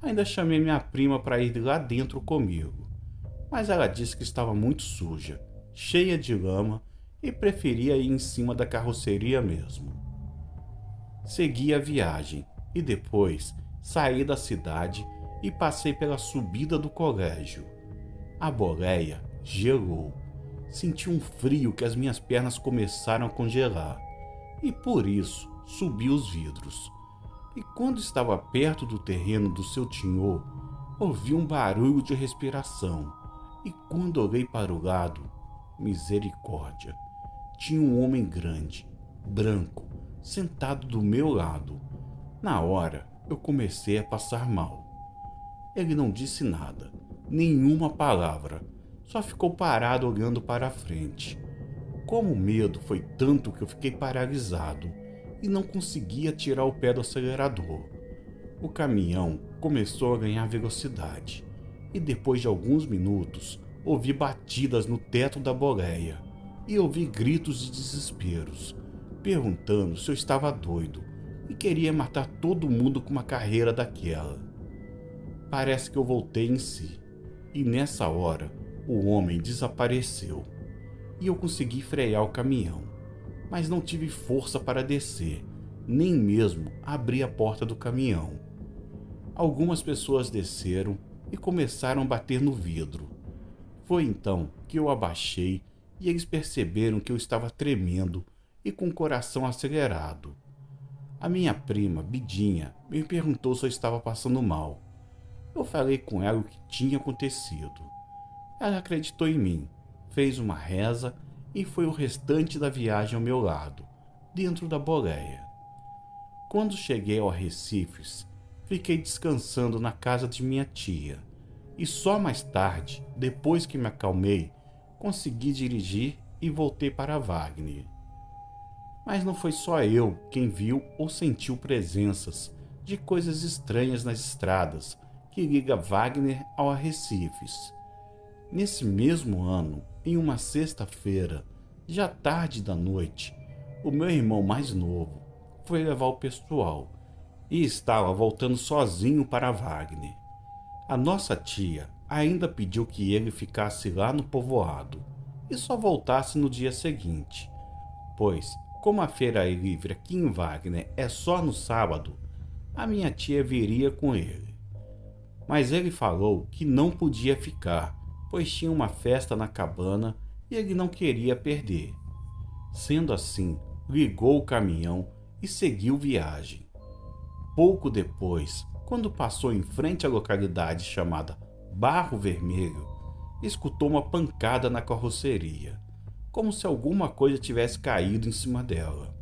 Ainda chamei minha prima para ir lá dentro comigo, mas ela disse que estava muito suja, cheia de lama e preferia ir em cima da carroceria mesmo. Segui a viagem e depois saí da cidade e passei pela subida do colégio. A boleia gelou. Senti um frio que as minhas pernas começaram a congelar e por isso subi os vidros. E quando estava perto do terreno do seu tinhor, ouvi um barulho de respiração e quando olhei para o lado, misericórdia, tinha um homem grande, branco, sentado do meu lado. Na hora, eu comecei a passar mal. Ele não disse nada, nenhuma palavra, só ficou parado olhando para a frente. Como o medo foi tanto que eu fiquei paralisado e não conseguia tirar o pé do acelerador. O caminhão começou a ganhar velocidade e depois de alguns minutos ouvi batidas no teto da boleia e ouvi gritos de desesperos, perguntando se eu estava doido e queria matar todo mundo com uma carreira daquela. Parece que eu voltei em si e nessa hora o homem desapareceu e eu consegui frear o caminhão, mas não tive força para descer, nem mesmo abrir a porta do caminhão. Algumas pessoas desceram e começaram a bater no vidro. Foi então que eu abaixei e eles perceberam que eu estava tremendo e com o coração acelerado. A minha prima, Bidinha, me perguntou se eu estava passando mal. Eu falei com ela o que tinha acontecido. Ela acreditou em mim, fez uma reza e foi o restante da viagem ao meu lado, dentro da boleia. Quando cheguei ao Arrecifes, fiquei descansando na casa de minha tia e só mais tarde, depois que me acalmei, consegui dirigir e voltei para Wagner. Mas não foi só eu quem viu ou sentiu presenças de coisas estranhas nas estradas que liga Wagner ao Arrecifes. Nesse mesmo ano, em uma sexta-feira, já tarde da noite, o meu irmão mais novo foi levar o pessoal e estava voltando sozinho para Wagner. A nossa tia ainda pediu que ele ficasse lá no povoado e só voltasse no dia seguinte, pois, como a feira livre aqui em Wagner é só no sábado, a minha tia viria com ele. Mas ele falou que não podia ficar, pois tinha uma festa na cabana e ele não queria perder. Sendo assim, ligou o caminhão e seguiu viagem. Pouco depois, quando passou em frente à localidade chamada Barro Vermelho, escutou uma pancada na carroceria, como se alguma coisa tivesse caído em cima dela.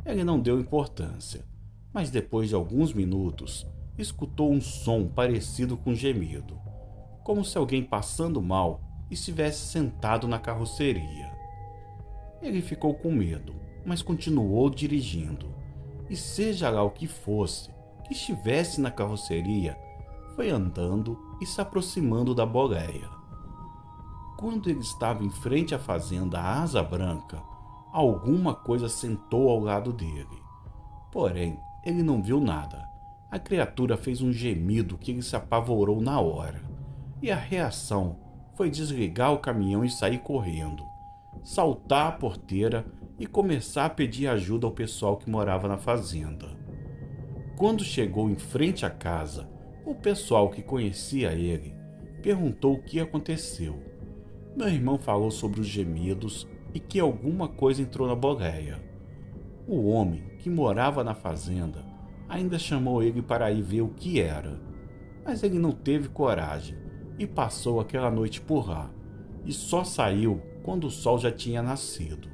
Ele não deu importância, mas depois de alguns minutos, escutou um som parecido com gemido, como se alguém passando mal estivesse sentado na carroceria. Ele ficou com medo, mas continuou dirigindo, e seja lá o que fosse que estivesse na carroceria, foi andando e se aproximando da boleia. Quando ele estava em frente à fazenda Asa Branca, alguma coisa sentou ao lado dele. Porém, ele não viu nada. A criatura fez um gemido que ele se apavorou na hora. E a reação foi desligar o caminhão e sair correndo, saltar a porteira e começar a pedir ajuda ao pessoal que morava na fazenda. Quando chegou em frente à casa, o pessoal que conhecia ele perguntou o que aconteceu. Meu irmão falou sobre os gemidos e que alguma coisa entrou na boleia. O homem, que morava na fazenda, ainda chamou ele para ir ver o que era, mas ele não teve coragem e passou aquela noite por lá, e só saiu quando o sol já tinha nascido.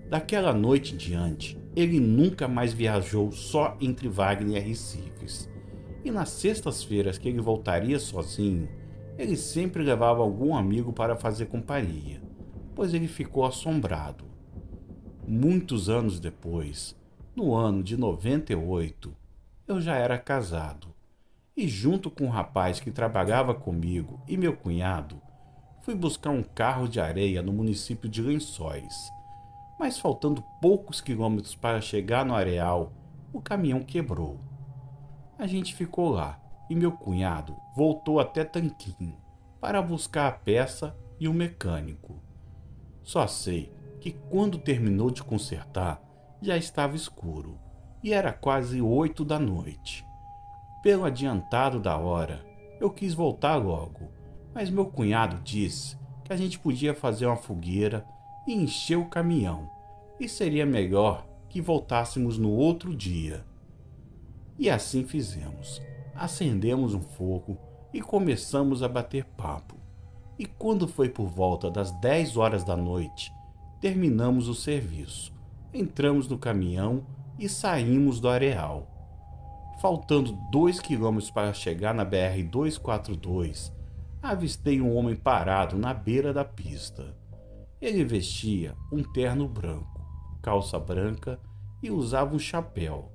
Daquela noite em diante, ele nunca mais viajou só entre Wagner e Recifes, e nas sextas-feiras que ele voltaria sozinho, ele sempre levava algum amigo para fazer companhia, pois ele ficou assombrado. Muitos anos depois, no ano de 98, eu já era casado, e junto com um rapaz que trabalhava comigo e meu cunhado, fui buscar um carro de areia no município de Lençóis. Mas faltando poucos quilômetros para chegar no areal, o caminhão quebrou. A gente ficou lá e meu cunhado voltou até Tanquinho para buscar a peça e o mecânico. Só sei que quando terminou de consertar, já estava escuro e era quase 8 da noite. Pelo adiantado da hora, eu quis voltar logo, mas meu cunhado disse que a gente podia fazer uma fogueira e encher o caminhão, e seria melhor que voltássemos no outro dia. E assim fizemos. Acendemos um fogo e começamos a bater papo. E quando foi por volta das 10 horas da noite, terminamos o serviço, entramos no caminhão e saímos do areal. Faltando 2 quilômetros para chegar na BR-242, avistei um homem parado na beira da pista. Ele vestia um terno branco, calça branca e usava um chapéu.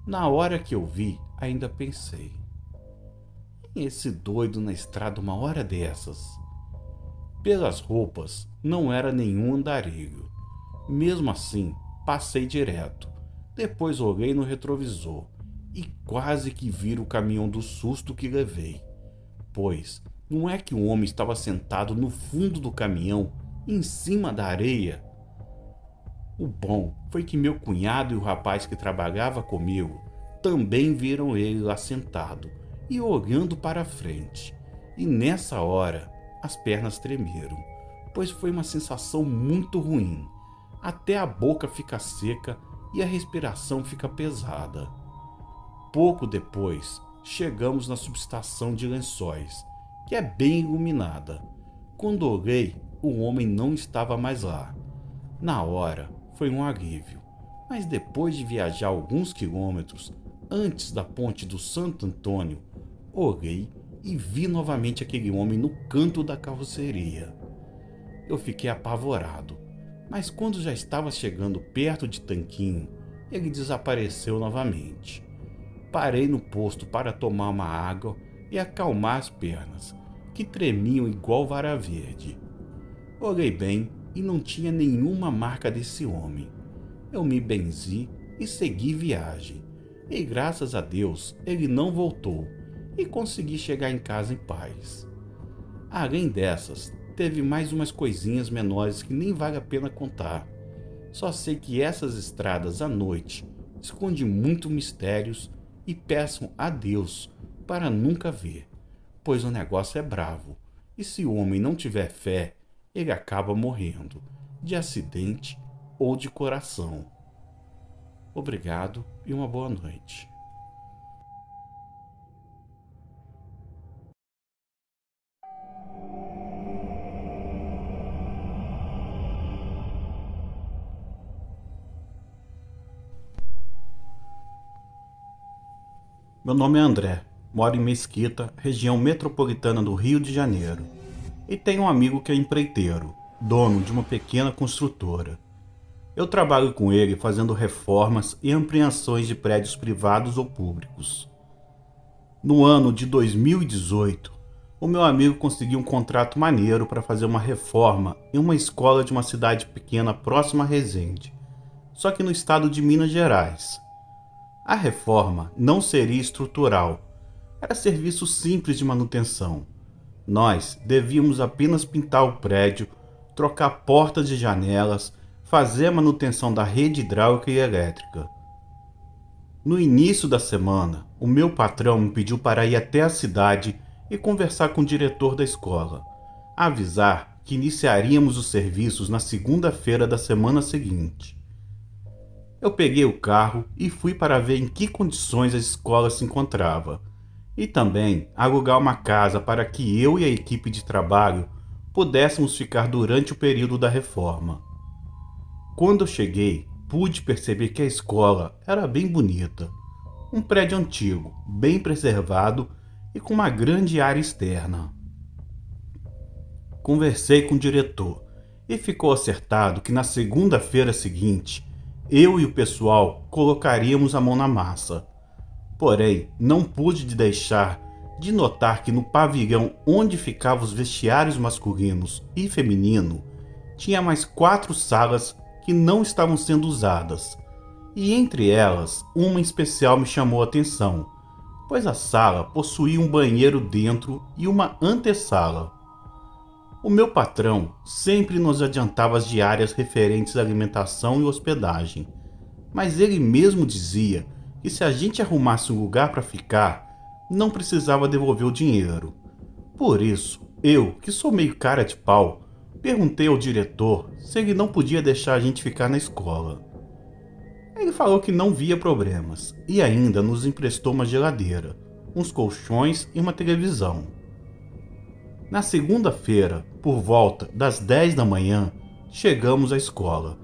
Na hora que eu vi, ainda pensei: e esse doido na estrada uma hora dessas? Pelas roupas, não era nenhum andarilho. Mesmo assim, passei direto. Depois olhei no retrovisor e quase que viro o caminhão do susto que levei. Pois não é que o homem estava sentado no fundo do caminhão, em cima da areia? O bom foi que meu cunhado e o rapaz que trabalhava comigo também viram ele lá sentado e olhando para a frente. E nessa hora, as pernas tremeram, pois foi uma sensação muito ruim. Até a boca fica seca e a respiração fica pesada. Pouco depois, chegamos na subestação de Lençóis, que é bem iluminada. Quando olhei, o homem não estava mais lá. Na hora, foi um alívio, mas depois de viajar alguns quilômetros antes da ponte do Santo Antônio, olhei e vi novamente aquele homem no canto da carroceria. Eu fiquei apavorado, mas quando já estava chegando perto de Tanquinho, ele desapareceu novamente. Parei no posto para tomar uma água e acalmar as pernas, que tremiam igual vara verde. Olhei bem e não tinha nenhuma marca desse homem. Eu me benzi e segui viagem, e graças a Deus ele não voltou e consegui chegar em casa em paz. Além dessas, teve mais umas coisinhas menores que nem vale a pena contar. Só sei que essas estradas à noite escondem muito mistérios e peçam a Deus para nunca ver, pois o negócio é bravo, e se o homem não tiver fé, ele acaba morrendo, de acidente ou de coração. Obrigado e uma boa noite. Meu nome é André, moro em Mesquita, região metropolitana do Rio de Janeiro, e tenho um amigo que é empreiteiro, dono de uma pequena construtora. Eu trabalho com ele fazendo reformas e ampliações de prédios privados ou públicos. No ano de 2018, o meu amigo conseguiu um contrato maneiro para fazer uma reforma em uma escola de uma cidade pequena próxima a Resende, só que no estado de Minas Gerais. A reforma não seria estrutural, era serviço simples de manutenção. Nós devíamos apenas pintar o prédio, trocar portas e janelas, fazer a manutenção da rede hidráulica e elétrica. No início da semana, o meu patrão me pediu para ir até a cidade e conversar com o diretor da escola, avisar que iniciaríamos os serviços na segunda-feira da semana seguinte. Eu peguei o carro e fui para ver em que condições a escola se encontrava, e também alugar uma casa para que eu e a equipe de trabalho pudéssemos ficar durante o período da reforma. Quando eu cheguei, pude perceber que a escola era bem bonita, um prédio antigo, bem preservado e com uma grande área externa. Conversei com o diretor e ficou acertado que na segunda-feira seguinte, eu e o pessoal colocaríamos a mão na massa. Porém, não pude deixar de notar que no pavilhão onde ficavam os vestiários masculinos e feminino, tinha mais 4 salas que não estavam sendo usadas. E entre elas, uma em especial me chamou a atenção, pois a sala possuía um banheiro dentro e uma antessala. O meu patrão sempre nos adiantava as diárias referentes à alimentação e hospedagem, mas ele mesmo dizia que se a gente arrumasse um lugar para ficar, não precisava devolver o dinheiro. Por isso, eu, que sou meio cara de pau, perguntei ao diretor se ele não podia deixar a gente ficar na escola. Ele falou que não via problemas e ainda nos emprestou uma geladeira, uns colchões e uma televisão. Na segunda-feira, por volta das 10 da manhã, chegamos à escola.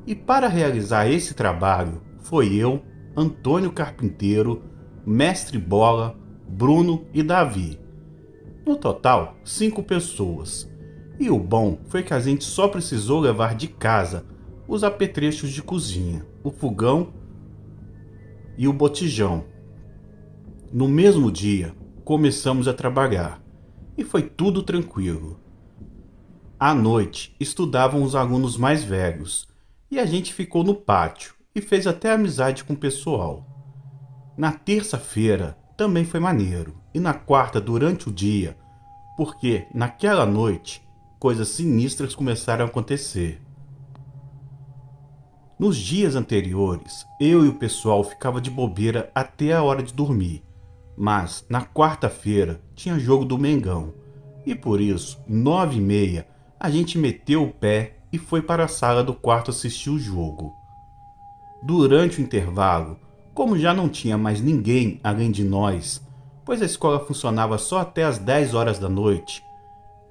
E para realizar esse trabalho, foi eu, Antônio Carpinteiro, Mestre Bola, Bruno e Davi. No total, 5 pessoas. E o bom foi que a gente só precisou levar de casa os apetrechos de cozinha, o fogão e o botijão. No mesmo dia, começamos a trabalhar. E foi tudo tranquilo. À noite, estudavam os alunos mais velhos, e a gente ficou no pátio e fez até amizade com o pessoal. Na terça-feira também foi maneiro, e na quarta durante o dia, porque naquela noite coisas sinistras começaram a acontecer. Nos dias anteriores, eu e o pessoal ficava de bobeira até a hora de dormir. Mas na quarta-feira tinha jogo do Mengão e por isso, 9h30, a gente meteu o pé e foi para a sala do quarto assistir o jogo. Durante o intervalo, como já não tinha mais ninguém além de nós, pois a escola funcionava só até as 10 horas da noite,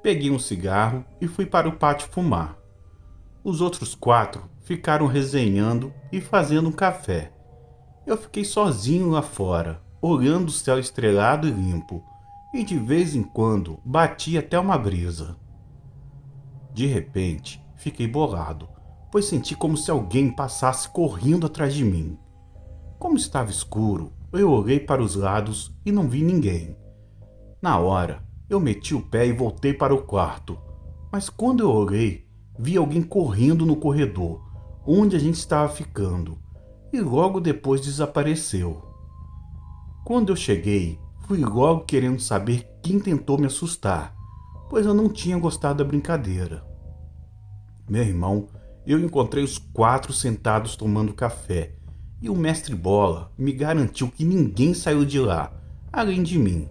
peguei um cigarro e fui para o pátio fumar. Os outros 4 ficaram resenhando e fazendo um café. Eu fiquei sozinho lá fora, olhando o céu estrelado e limpo, e de vez em quando batia até uma brisa. De repente, fiquei bolado, pois senti como se alguém passasse correndo atrás de mim. Como estava escuro, eu olhei para os lados e não vi ninguém. Na hora, eu meti o pé e voltei para o quarto, mas quando eu olhei, vi alguém correndo no corredor, onde a gente estava ficando, e logo depois desapareceu. Quando eu cheguei, fui logo querendo saber quem tentou me assustar, pois eu não tinha gostado da brincadeira. Meu irmão, eu encontrei os 4 sentados tomando café, e o mestre Bola me garantiu que ninguém saiu de lá, além de mim.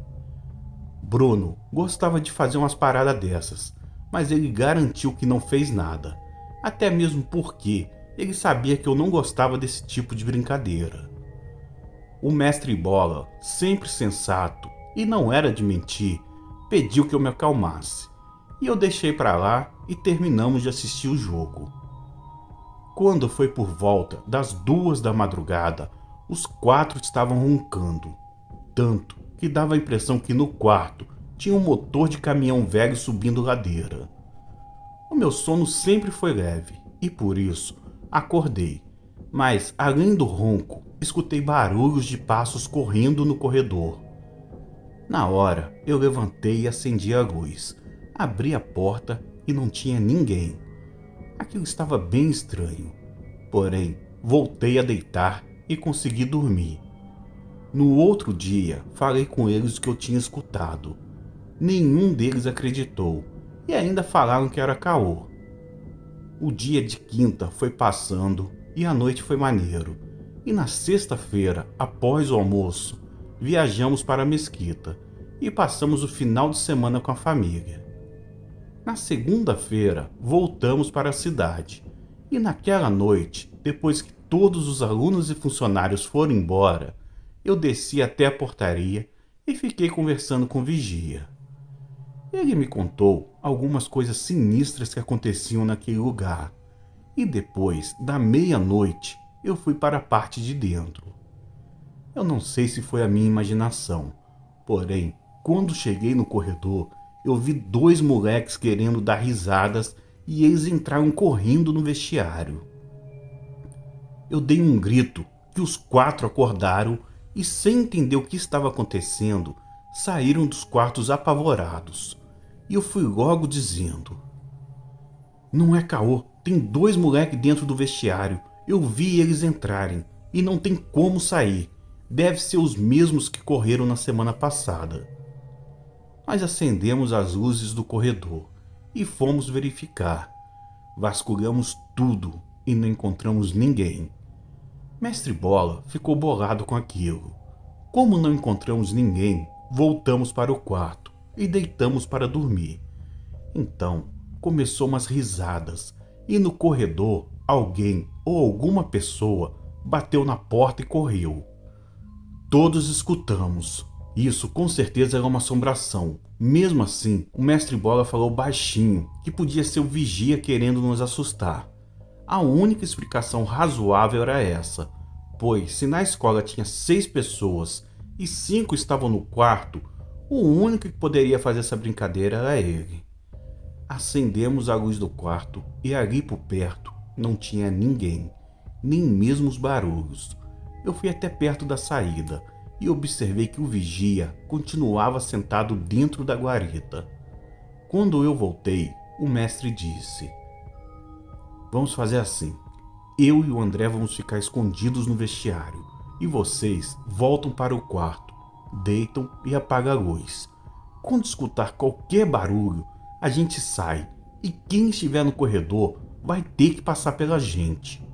Bruno gostava de fazer umas paradas dessas, mas ele garantiu que não fez nada, até mesmo porque ele sabia que eu não gostava desse tipo de brincadeira. O mestre Bola, sempre sensato e não era de mentir, pediu que eu me acalmasse, e eu deixei para lá e terminamos de assistir o jogo. Quando foi por volta das 2 da madrugada, os 4 estavam roncando, tanto que dava a impressão que no quarto tinha um motor de caminhão velho subindo ladeira. O meu sono sempre foi leve e por isso acordei, mas além do ronco, escutei barulhos de passos correndo no corredor. Na hora, eu levantei e acendi a luz, abri a porta e não tinha ninguém. Aquilo estava bem estranho, porém, voltei a deitar e consegui dormir. No outro dia, falei com eles o que eu tinha escutado. Nenhum deles acreditou e ainda falaram que era caô. O dia de quinta foi passando e a noite foi maneiro. E na sexta-feira, após o almoço, viajamos para a mesquita e passamos o final de semana com a família. Na segunda-feira, voltamos para a cidade e naquela noite, depois que todos os alunos e funcionários foram embora, eu desci até a portaria e fiquei conversando com o vigia. Ele me contou algumas coisas sinistras que aconteciam naquele lugar e depois da meia-noite eu fui para a parte de dentro. Eu não sei se foi a minha imaginação, porém, quando cheguei no corredor, eu vi 2 moleques querendo dar risadas e eles entraram correndo no vestiário. Eu dei um grito que os 4 acordaram e, sem entender o que estava acontecendo, saíram dos quartos apavorados. E eu fui logo dizendo: "Não é caô, tem 2 moleques dentro do vestiário. Eu vi eles entrarem e não tem como sair. Deve ser os mesmos que correram na semana passada." Nós acendemos as luzes do corredor e fomos verificar. Vasculhamos tudo e não encontramos ninguém. Mestre Bola ficou bolado com aquilo. Como não encontramos ninguém, voltamos para o quarto e deitamos para dormir. Então começou umas risadas e no corredor alguém ou alguma pessoa bateu na porta e correu. Todos escutamos. Isso com certeza era uma assombração. Mesmo assim, o mestre Bola falou baixinho que podia ser o vigia querendo nos assustar. A única explicação razoável era essa, pois se na escola tinha 6 pessoas e 5 estavam no quarto, o único que poderia fazer essa brincadeira era ele. Acendemos a luz do quarto e ali por perto não tinha ninguém, nem mesmo os barulhos. Eu fui até perto da saída e observei que o vigia continuava sentado dentro da guarita. Quando eu voltei, o mestre disse: "Vamos fazer assim. Eu e o André vamos ficar escondidos no vestiário e vocês voltam para o quarto, deitam e apagam a luz. Quando escutar qualquer barulho, a gente sai e quem estiver no corredor vai ter que passar pela gente."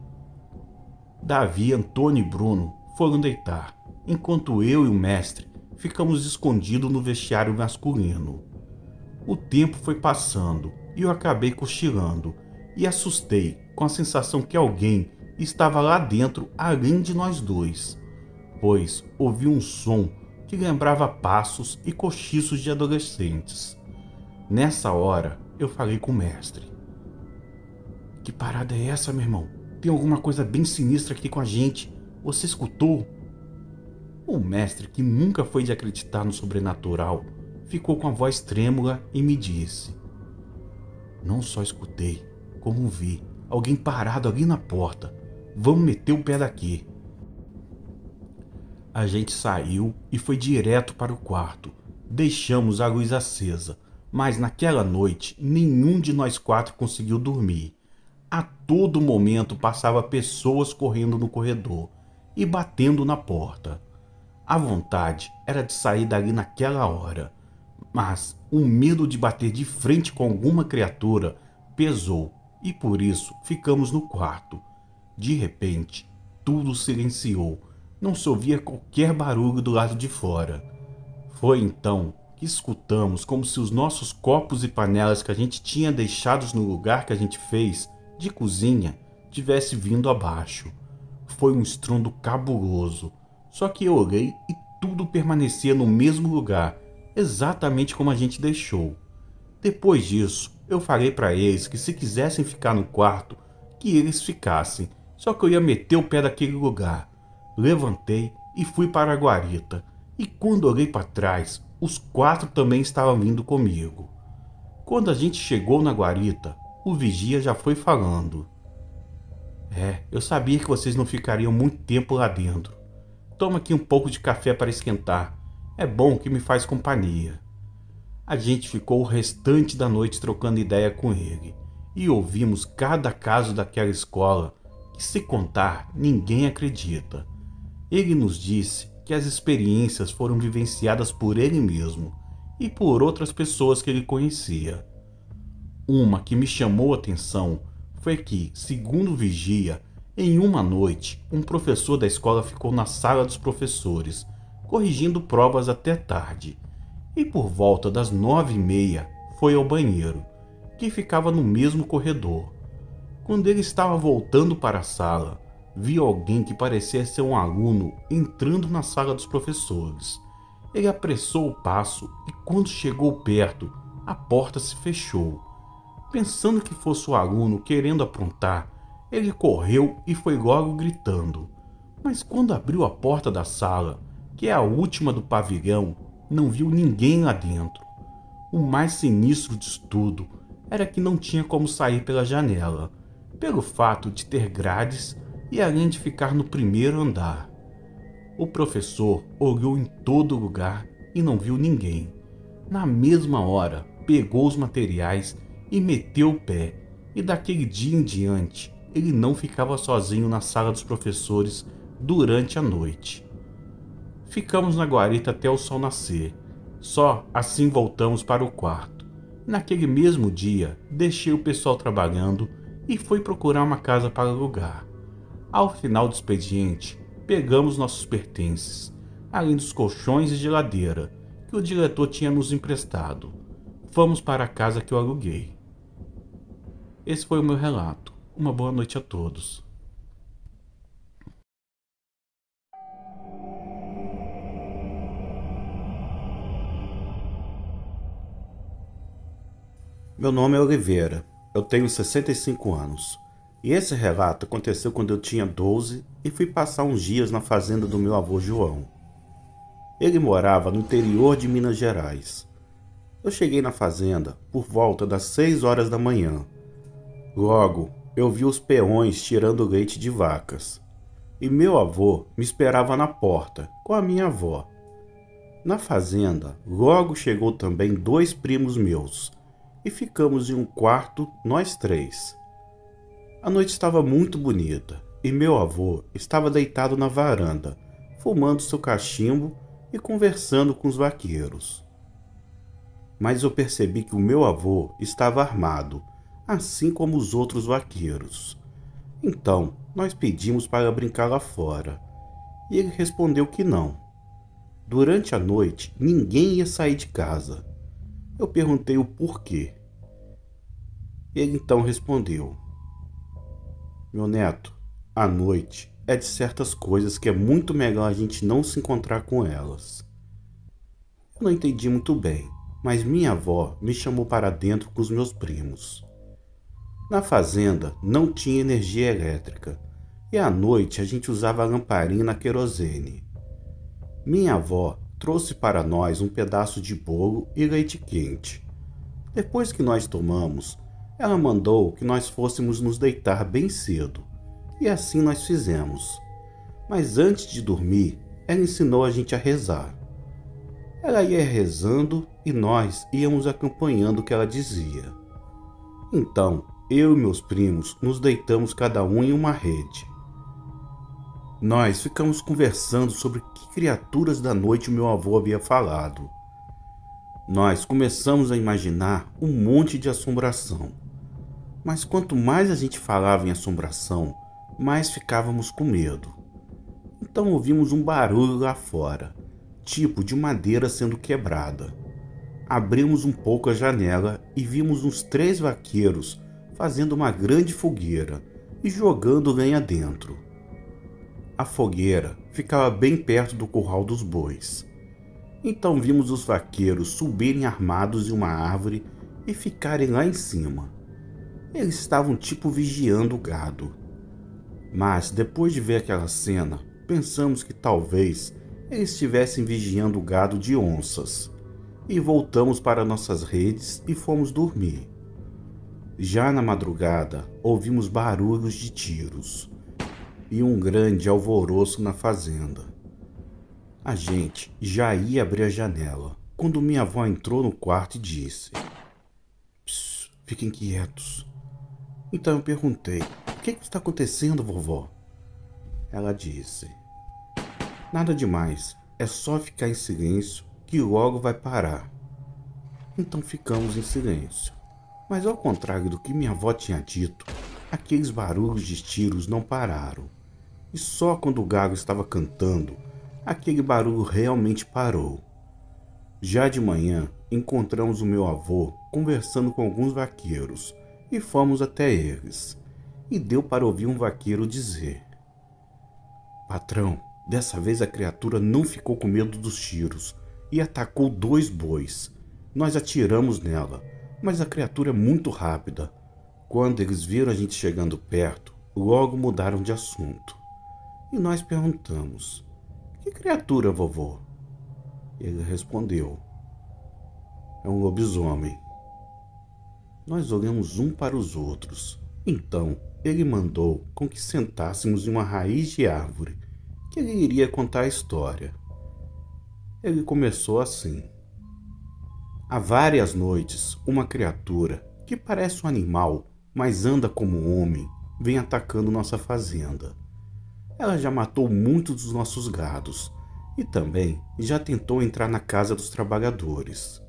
Davi, Antônio e Bruno foram deitar, enquanto eu e o mestre ficamos escondidos no vestiário masculino. O tempo foi passando e eu acabei cochilando e assustei com a sensação que alguém estava lá dentro além de nós 2, pois ouvi um som que lembrava passos e cochichos de adolescentes. Nessa hora eu falei com o mestre: "Que parada é essa, meu irmão? Tem alguma coisa bem sinistra aqui com a gente. Você escutou?" O mestre, que nunca foi de acreditar no sobrenatural, ficou com a voz trêmula e me disse: "Não só escutei, como vi alguém parado ali na porta. Vamos meter o pé daqui." A gente saiu e foi direto para o quarto. Deixamos a luz acesa, mas naquela noite nenhum de nós 4 conseguiu dormir. A todo momento passava pessoas correndo no corredor e batendo na porta. A vontade era de sair dali naquela hora, mas o medo de bater de frente com alguma criatura pesou e por isso ficamos no quarto. De repente, tudo silenciou, não se ouvia qualquer barulho do lado de fora. Foi então que escutamos como se os nossos copos e panelas que a gente tinha deixados no lugar que a gente fez de cozinha tivesse vindo abaixo. Foi um estrondo cabuloso, só que eu olhei e tudo permanecia no mesmo lugar, exatamente como a gente deixou. Depois disso, eu falei para eles que se quisessem ficar no quarto, que eles ficassem, só que eu ia meter o pé daquele lugar. Levantei e fui para a guarita, e quando olhei para trás, os 4 também estavam vindo comigo. Quando a gente chegou na guarita, o vigia já foi falando: eu sabia que vocês não ficariam muito tempo lá dentro. Toma aqui um pouco de café para esquentar. É bom que me faz companhia." A gente ficou o restante da noite trocando ideia com ele e ouvimos cada caso daquela escola que, se contar, ninguém acredita. Ele nos disse que as experiências foram vivenciadas por ele mesmo e por outras pessoas que ele conhecia. Uma que me chamou a atenção foi que, segundo o vigia, em uma noite, um professor da escola ficou na sala dos professores, corrigindo provas até tarde. e por volta das 9h30 foi ao banheiro, que ficava no mesmo corredor. Quando ele estava voltando para a sala, viu alguém que parecia ser um aluno entrando na sala dos professores. Ele apressou o passo e quando chegou perto, a porta se fechou. Pensando que fosse o aluno querendo aprontar, ele correu e foi logo gritando. Mas quando abriu a porta da sala, que é a última do pavilhão, não viu ninguém lá dentro. O mais sinistro disso tudo era que não tinha como sair pela janela, pelo fato de ter grades e além de ficar no primeiro andar. O professor olhou em todo lugar e não viu ninguém. Na mesma hora, pegou os materiais e meteu o pé, e daquele dia em diante, ele não ficava sozinho na sala dos professores durante a noite. Ficamos na guarita até o sol nascer, só assim voltamos para o quarto. Naquele mesmo dia, deixei o pessoal trabalhando e fui procurar uma casa para alugar. Ao final do expediente, pegamos nossos pertences, além dos colchões e geladeira que o diretor tinha nos emprestado. Fomos para a casa que eu aluguei. Esse foi o meu relato. Uma boa noite a todos. Meu nome é Oliveira, eu tenho 65 anos. E esse relato aconteceu quando eu tinha 12 e fui passar uns dias na fazenda do meu avô João. Ele morava no interior de Minas Gerais. Eu cheguei na fazenda por volta das 6 horas da manhã. Logo, eu vi os peões tirando leite de vacas. E meu avô me esperava na porta com a minha avó. Na fazenda, logo chegou também 2 primos meus e ficamos em um quarto nós 3. A noite estava muito bonita e meu avô estava deitado na varanda, fumando seu cachimbo e conversando com os vaqueiros. Mas eu percebi que o meu avô estava armado, assim como os outros vaqueiros. Então, nós pedimos para brincar lá fora, e ele respondeu que não. Durante a noite, ninguém ia sair de casa. Eu perguntei o porquê. Ele então respondeu: meu neto, à noite é de certas coisas que é muito melhor a gente não se encontrar com elas. Eu não entendi muito bem, mas minha avó me chamou para dentro com os meus primos. Na fazenda não tinha energia elétrica e à noite a gente usava a lamparina na querosene. Minha avó trouxe para nós um pedaço de bolo e leite quente. Depois que nós tomamos, ela mandou que nós fôssemos nos deitar bem cedo, e assim nós fizemos. Mas antes de dormir, ela ensinou a gente a rezar. Ela ia rezando e nós íamos acompanhando o que ela dizia. Então, eu e meus primos nos deitamos cada um em uma rede. Nós ficamos conversando sobre que criaturas da noite o meu avô havia falado. Nós começamos a imaginar um monte de assombração. Mas quanto mais a gente falava em assombração, mais ficávamos com medo. Então ouvimos um barulho lá fora, tipo de madeira sendo quebrada. Abrimos um pouco a janela e vimos uns 3 vaqueiros fazendo uma grande fogueira e jogando lenha dentro. A fogueira ficava bem perto do curral dos bois. Então vimos os vaqueiros subirem armados em uma árvore e ficarem lá em cima. Eles estavam tipo vigiando o gado. Mas depois de ver aquela cena, pensamos que talvez eles estivessem vigiando o gado de onças. E voltamos para nossas redes e fomos dormir. Já na madrugada, ouvimos barulhos de tiros e um grande alvoroço na fazenda. A gente já ia abrir a janela quando minha avó entrou no quarto e disse: "Psst, fiquem quietos." Então eu perguntei: "O que está acontecendo, vovó?" Ela disse: "Nada demais, é só ficar em silêncio que logo vai parar." Então ficamos em silêncio. Mas ao contrário do que minha avó tinha dito, aqueles barulhos de tiros não pararam. E só quando o galo estava cantando, aquele barulho realmente parou. Já de manhã, encontramos o meu avô conversando com alguns vaqueiros e fomos até eles. E deu para ouvir um vaqueiro dizer: Patrão, dessa vez a criatura não ficou com medo dos tiros e atacou 2 bois. Nós atiramos nela, mas a criatura é muito rápida. Quando eles viram a gente chegando perto, logo mudaram de assunto. E nós perguntamos: Que criatura, vovô? Ele respondeu: É um lobisomem. Nós olhamos um para os outros. Então, ele mandou com que sentássemos em uma raiz de árvore, que ele iria contar a história. Ele começou assim: Há várias noites, uma criatura, que parece um animal, mas anda como um homem, vem atacando nossa fazenda. Ela já matou muitos dos nossos gados e também já tentou entrar na casa dos trabalhadores.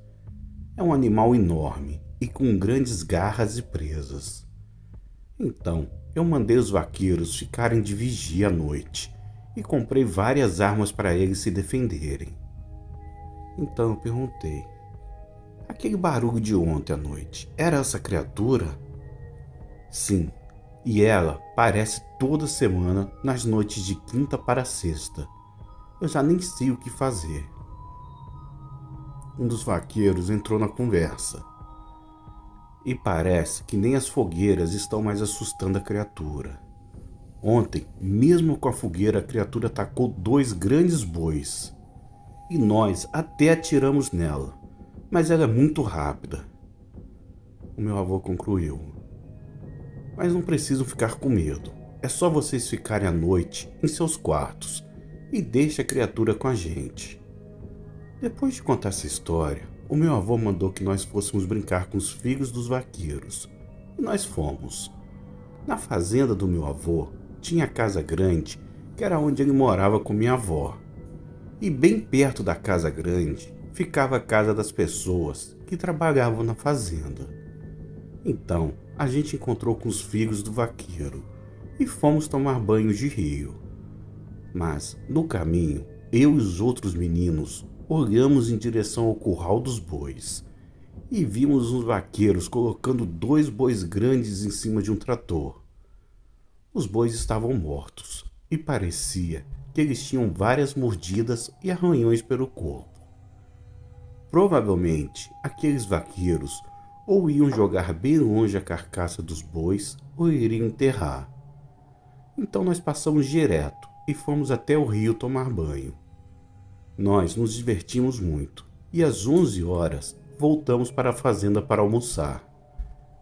É um animal enorme e com grandes garras e presas. Então, eu mandei os vaqueiros ficarem de vigia à noite e comprei várias armas para eles se defenderem. Então eu perguntei: Aquele barulho de ontem à noite, era essa criatura? Sim, e ela aparece toda semana nas noites de quinta para sexta. Eu já nem sei o que fazer. Um dos vaqueiros entrou na conversa. E parece que nem as fogueiras estão mais assustando a criatura. Ontem, mesmo com a fogueira, a criatura atacou 2 grandes bois. E nós até atiramos nela, mas ela é muito rápida. O meu avô concluiu: Mas não precisam ficar com medo. É só vocês ficarem à noite em seus quartos e deixem a criatura com a gente. Depois de contar essa história, o meu avô mandou que nós fôssemos brincar com os filhos dos vaqueiros. E nós fomos. Na fazenda do meu avô, tinha a casa grande, que era onde ele morava com minha avó. E bem perto da casa grande, ficava a casa das pessoas que trabalhavam na fazenda. Então, a gente encontrou com os filhos do vaqueiro e fomos tomar banho de rio. Mas, no caminho, eu e os outros meninos olhamos em direção ao curral dos bois e vimos uns vaqueiros colocando 2 bois grandes em cima de um trator. Os bois estavam mortos e parecia que eles tinham várias mordidas e arranhões pelo corpo. Provavelmente, aqueles vaqueiros ou iam jogar bem longe a carcaça dos bois ou iriam enterrar. Então nós passamos direto e fomos até o rio tomar banho. Nós nos divertimos muito e às 11 horas voltamos para a fazenda para almoçar.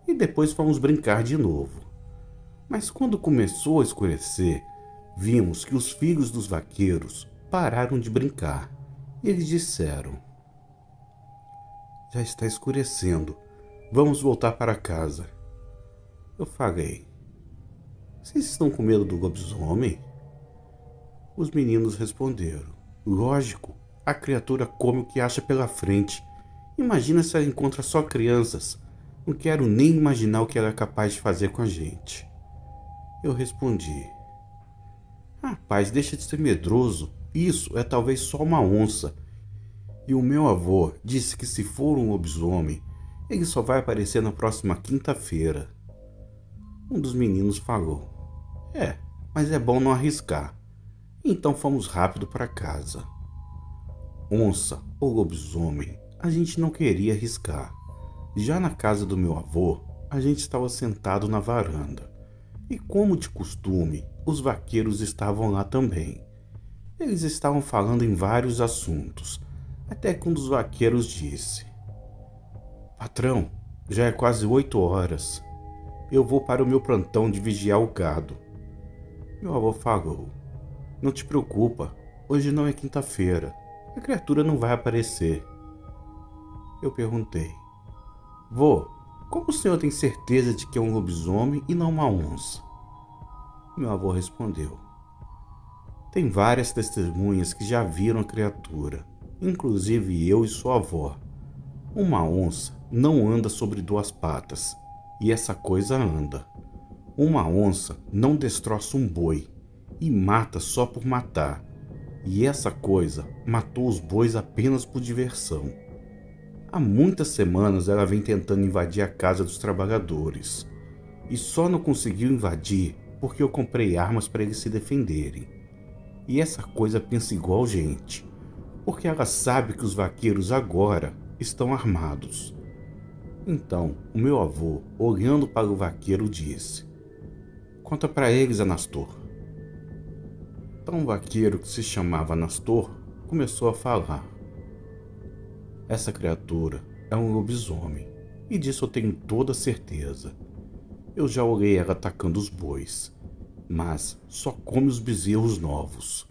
E depois fomos brincar de novo. Mas quando começou a escurecer, vimos que os filhos dos vaqueiros pararam de brincar. E eles disseram: Já está escurecendo, vamos voltar para casa. Eu falei: Vocês estão com medo do lobisomem? Os meninos responderam: Lógico, a criatura come o que acha pela frente. Imagina se ela encontra só crianças. Não quero nem imaginar o que ela é capaz de fazer com a gente. Eu respondi: Rapaz, deixa de ser medroso. Isso é talvez só uma onça. E o meu avô disse que se for um lobisomem, ele só vai aparecer na próxima quinta-feira. Um dos meninos falou: Mas é bom não arriscar. Então fomos rápido para casa. Onça ou lobisomem, a gente não queria arriscar. Já na casa do meu avô, a gente estava sentado na varanda. E como de costume, os vaqueiros estavam lá também. Eles estavam falando em vários assuntos, até que um dos vaqueiros disse: Patrão, já é quase 8 horas. Eu vou para o meu plantão de vigiar o gado. Meu avô falou: Não te preocupa, hoje não é quinta-feira. A criatura não vai aparecer. Eu perguntei: Vô, como o senhor tem certeza de que é um lobisomem e não uma onça? Meu avô respondeu: Tem várias testemunhas que já viram a criatura, inclusive eu e sua avó. Uma onça não anda sobre 2 patas, e essa coisa anda. Uma onça não destroça um boi e mata só por matar, E essa coisa matou os bois apenas por diversão. Há muitas semanas ela vem tentando invadir a casa dos trabalhadores. E só não conseguiu invadir porque eu comprei armas para eles se defenderem. E essa coisa pensa igual gente, porque ela sabe que os vaqueiros agora estão armados. Então, o meu avô, olhando para o vaqueiro, disse: "Conta para eles, Anastor." Então o vaqueiro, que se chamava Anastor, começou a falar: "Essa criatura é um lobisomem, e disso eu tenho toda certeza. Eu já olhei ela atacando os bois, mas só come os bezerros novos.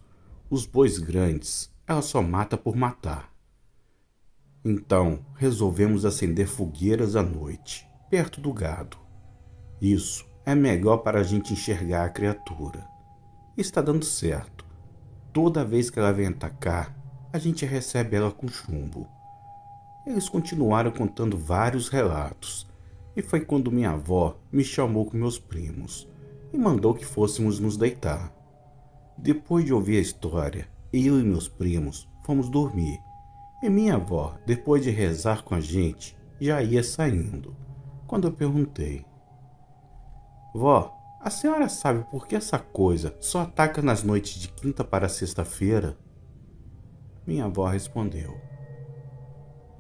Os bois grandes, ela só mata por matar. Então, resolvemos acender fogueiras à noite, perto do gado. Isso é melhor para a gente enxergar a criatura. Está dando certo. Toda vez que ela vem atacar, a gente recebe ela com chumbo." Eles continuaram contando vários relatos, e foi quando minha avó me chamou com meus primos e mandou que fôssemos nos deitar. Depois de ouvir a história, eu e meus primos fomos dormir, e minha avó, depois de rezar com a gente, já ia saindo, quando eu perguntei: "Vó, a senhora sabe por que essa coisa só ataca nas noites de quinta para sexta-feira?" Minha avó respondeu: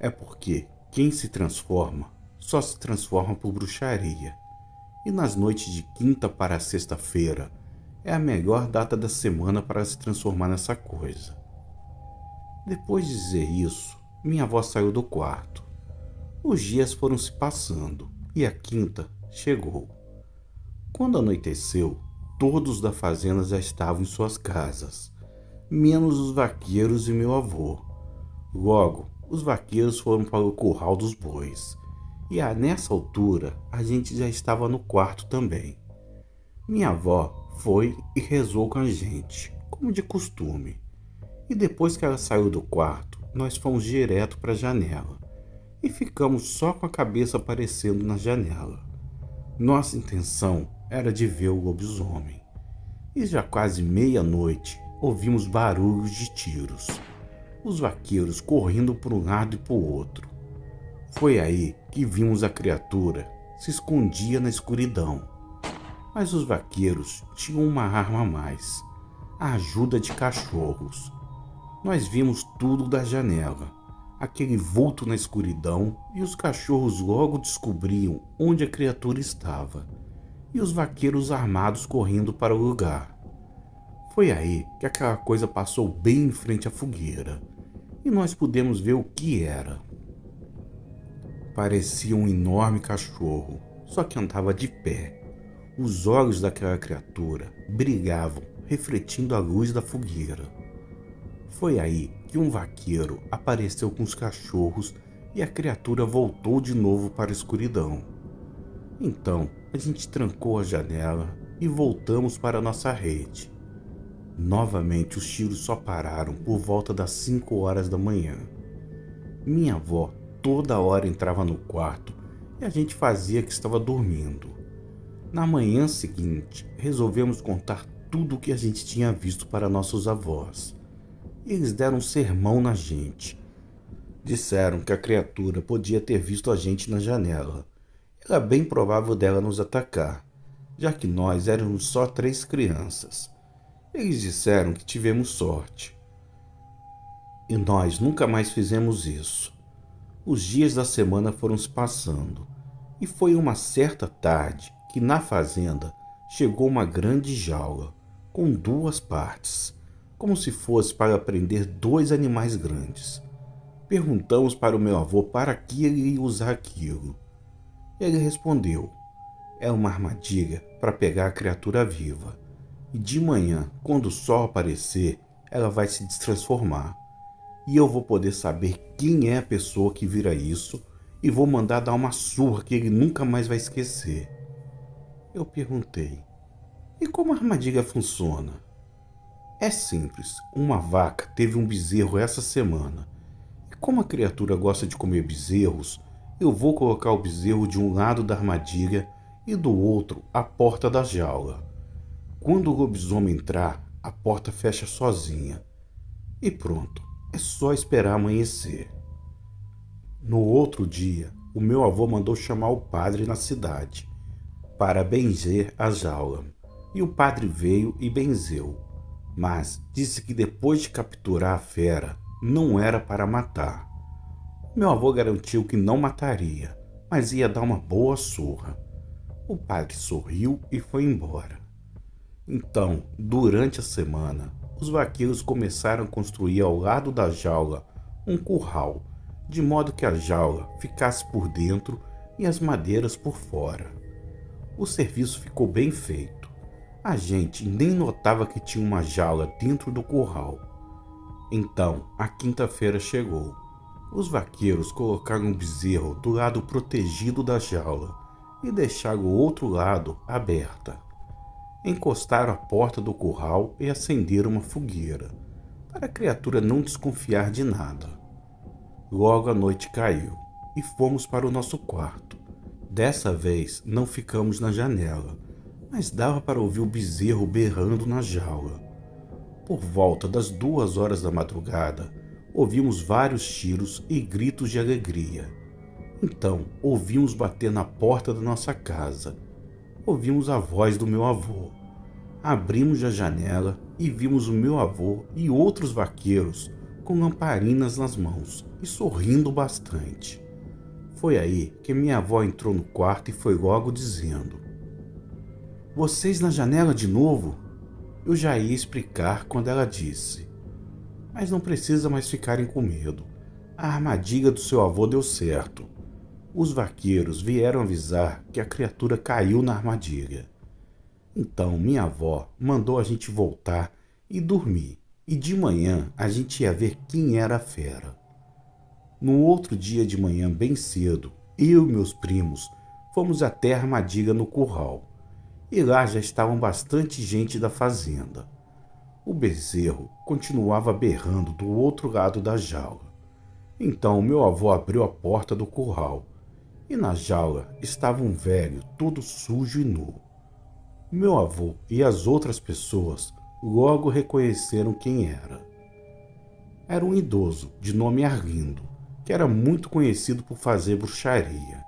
"É porque quem se transforma só se transforma por bruxaria, e nas noites de quinta para sexta-feira é a melhor data da semana para se transformar nessa coisa." Depois de dizer isso, minha avó saiu do quarto. Os dias foram se passando e a quinta chegou. Quando anoiteceu, todos da fazenda já estavam em suas casas, menos os vaqueiros e meu avô. Logo, os vaqueiros foram para o curral dos bois, e nessa altura a gente já estava no quarto também. Minha avó foi e rezou com a gente, como de costume. E depois que ela saiu do quarto, nós fomos direto para a janela e ficamos só com a cabeça aparecendo na janela. Nossa intenção era de ver o lobisomem. E já quase meia-noite ouvimos barulhos de tiros, os vaqueiros correndo para um lado e para o outro. Foi aí que vimos a criatura se escondia na escuridão. Mas os vaqueiros tinham uma arma a mais: a ajuda de cachorros. Nós vimos tudo da janela, aquele vulto na escuridão, e os cachorros logo descobriam onde a criatura estava, e os vaqueiros armados correndo para o lugar. Foi aí que aquela coisa passou bem em frente à fogueira, e nós pudemos ver o que era. Parecia um enorme cachorro, só que andava de pé. Os olhos daquela criatura brilhavam, refletindo a luz da fogueira. Foi aí que um vaqueiro apareceu com os cachorros e a criatura voltou de novo para a escuridão. Então a gente trancou a janela e voltamos para nossa rede. Novamente os tiros só pararam por volta das 5 horas da manhã. Minha avó toda hora entrava no quarto e a gente fazia que estava dormindo. Na manhã seguinte, resolvemos contar tudo o que a gente tinha visto para nossos avós. Eles deram um sermão na gente. Disseram que a criatura podia ter visto a gente na janela. Era bem provável dela nos atacar, já que nós éramos só 3 crianças. Eles disseram que tivemos sorte. E nós nunca mais fizemos isso. Os dias da semana foram se passando, e foi uma certa tarde que na fazenda chegou uma grande jaula, com 2 partes, como se fosse para prender 2 animais grandes. Perguntamos para o meu avô para que ele ia usar aquilo. Ele respondeu: "É uma armadilha para pegar a criatura viva, e de manhã, quando o sol aparecer, ela vai se destransformar. E eu vou poder saber quem é a pessoa que vira isso e vou mandar dar uma surra que ele nunca mais vai esquecer." Eu perguntei: "E como a armadilha funciona?" "É simples. Uma vaca teve um bezerro essa semana. E como a criatura gosta de comer bezerros, eu vou colocar o bezerro de um lado da armadilha e do outro a porta da jaula. Quando o lobisomem entrar, a porta fecha sozinha. E pronto, é só esperar amanhecer. No outro dia, o meu avô mandou chamar o padre na cidade para benzer a jaula. E o padre veio e benzeu, mas disse que depois de capturar a fera, não era para matar. Meu avô garantiu que não mataria, mas ia dar uma boa surra. O padre sorriu e foi embora. Então, durante a semana, os vaqueiros começaram a construir ao lado da jaula um curral, de modo que a jaula ficasse por dentro e as madeiras por fora. O serviço ficou bem feito. A gente nem notava que tinha uma jaula dentro do curral. Então, a quinta-feira chegou. Os vaqueiros colocaram um bezerro do lado protegido da jaula e deixaram o outro lado aberta. Encostaram a porta do curral e acenderam uma fogueira, para a criatura não desconfiar de nada. Logo a noite caiu e fomos para o nosso quarto. Dessa vez não ficamos na janela, mas dava para ouvir o bezerro berrando na jaula. Por volta das 2 horas da madrugada, ouvimos vários tiros e gritos de alegria. Então, ouvimos bater na porta da nossa casa. Ouvimos a voz do meu avô. Abrimos a janela e vimos o meu avô e outros vaqueiros com lamparinas nas mãos e sorrindo bastante. Foi aí que minha avó entrou no quarto e foi logo dizendo: "Vocês na janela de novo?" Eu já ia explicar quando ela disse: "Mas não precisa mais ficarem com medo. A armadilha do seu avô deu certo. Os vaqueiros vieram avisar que a criatura caiu na armadilha. Então minha avó mandou a gente voltar e dormir, e de manhã a gente ia ver quem era a fera." No outro dia de manhã bem cedo, eu e meus primos fomos até a armadilha no curral, e lá já estavam bastante gente da fazenda. O bezerro continuava berrando do outro lado da jaula. Então meu avô abriu a porta do curral, e na jaula estava um velho todo sujo e nu. Meu avô e as outras pessoas logo reconheceram quem era. Era um idoso de nome Arlindo, que era muito conhecido por fazer bruxaria.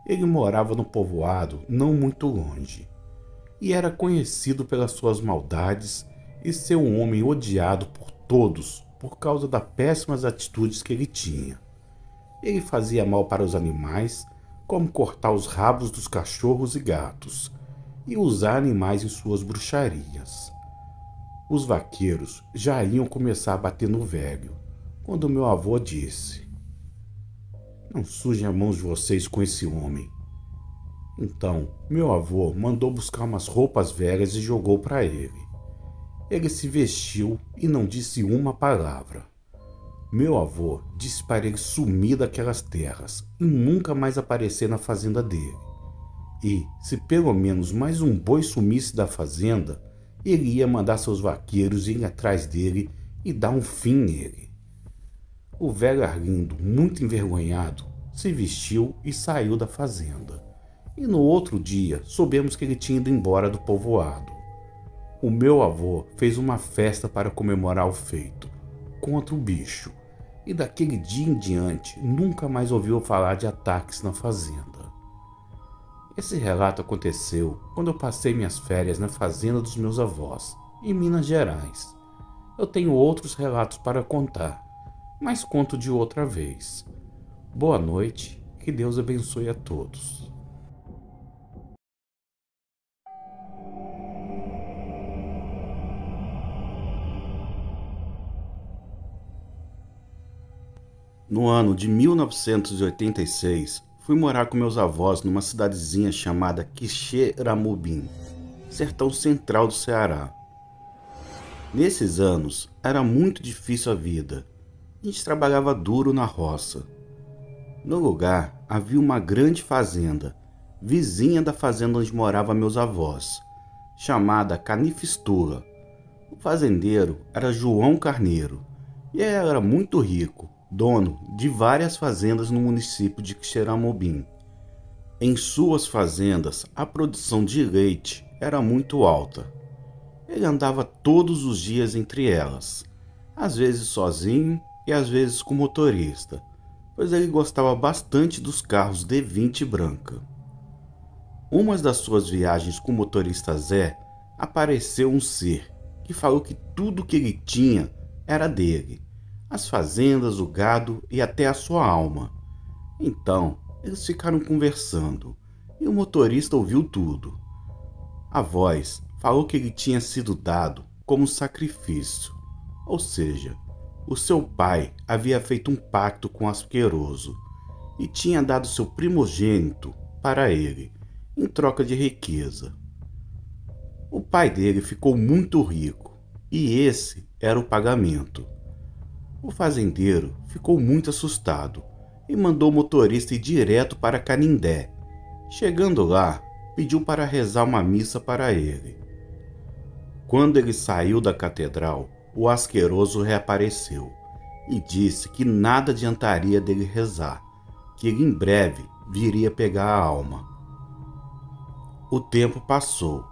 Ele morava no povoado não muito longe, e era conhecido pelas suas maldades e ser um homem odiado por todos por causa das péssimas atitudes que ele tinha. Ele fazia mal para os animais, como cortar os rabos dos cachorros e gatos, e usar animais em suas bruxarias. Os vaqueiros já iam começar a bater no velho, quando meu avô disse: "Não sujem as mãos de vocês com esse homem." Então, meu avô mandou buscar umas roupas velhas e jogou para ele. Ele se vestiu e não disse uma palavra. Meu avô disse para ele sumir daquelas terras e nunca mais aparecer na fazenda dele. E, se pelo menos mais um boi sumisse da fazenda, ele ia mandar seus vaqueiros irem atrás dele e dar um fim nele. O velho Arlindo, muito envergonhado, se vestiu e saiu da fazenda. E no outro dia soubemos que ele tinha ido embora do povoado. O meu avô fez uma festa para comemorar o feito contra o bicho, e daquele dia em diante nunca mais ouviu falar de ataques na fazenda. Esse relato aconteceu quando eu passei minhas férias na fazenda dos meus avós, em Minas Gerais. Eu tenho outros relatos para contar, mas conto de outra vez. Boa noite, que Deus abençoe a todos. No ano de 1986, fui morar com meus avós numa cidadezinha chamada Quixeramobim, sertão central do Ceará. Nesses anos, era muito difícil a vida. A gente trabalhava duro na roça. No lugar, havia uma grande fazenda, vizinha da fazenda onde moravam meus avós, chamada Canifistula. O fazendeiro era João Carneiro, e ele era muito rico, dono de várias fazendas no município de Quixeramobim. Em suas fazendas, a produção de leite era muito alta. Ele andava todos os dias entre elas. às vezes sozinho e às vezes com motorista, pois ele gostava bastante dos carros D20 branca. Uma das suas viagens com o motorista Zé, apareceu um ser que falou que tudo que ele tinha era dele, as fazendas, o gado e até a sua alma. Então, eles ficaram conversando e o motorista ouviu tudo. A voz falou que ele tinha sido dado como sacrifício, ou seja, o seu pai havia feito um pacto com o asqueroso e tinha dado seu primogênito para ele, em troca de riqueza. O pai dele ficou muito rico e esse era o pagamento. O fazendeiro ficou muito assustado e mandou o motorista ir direto para Canindé. Chegando lá, pediu para rezar uma missa para ele. Quando ele saiu da catedral, o asqueroso reapareceu e disse que nada adiantaria dele rezar, que ele em breve viria pegar a alma. O tempo passou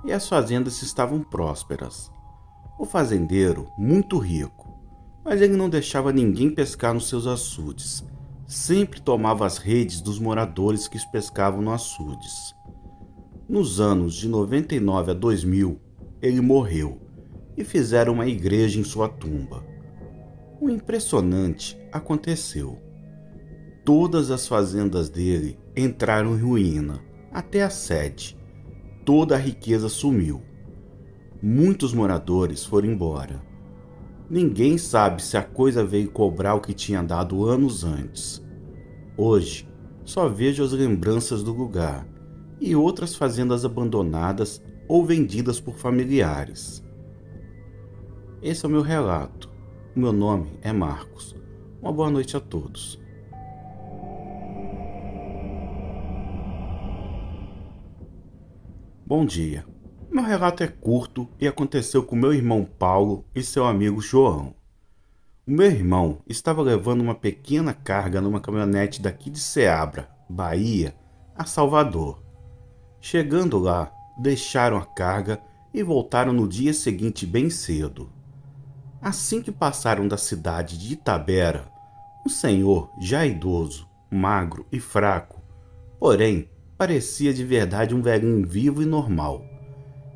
e as fazendas estavam prósperas. O fazendeiro, muito rico, mas ele não deixava ninguém pescar nos seus açudes. Sempre tomava as redes dos moradores que pescavam nos açudes. Nos anos de 99 a 2000, ele morreu e fizeram uma igreja em sua tumba. O impressionante aconteceu. Todas as fazendas dele entraram em ruína, até a sede. Toda a riqueza sumiu. Muitos moradores foram embora. Ninguém sabe se a coisa veio cobrar o que tinha dado anos antes. Hoje, só vejo as lembranças do lugar e outras fazendas abandonadas ou vendidas por familiares. Esse é o meu relato. O meu nome é Marcos. Uma boa noite a todos. Bom dia. Meu relato é curto e aconteceu com meu irmão Paulo e seu amigo João. O meu irmão estava levando uma pequena carga numa caminhonete daqui de Ceabra, Bahia, a Salvador. Chegando lá, deixaram a carga e voltaram no dia seguinte bem cedo. Assim que passaram da cidade de Itabera, um senhor já idoso, magro e fraco, porém parecia de verdade um velhinho vivo e normal.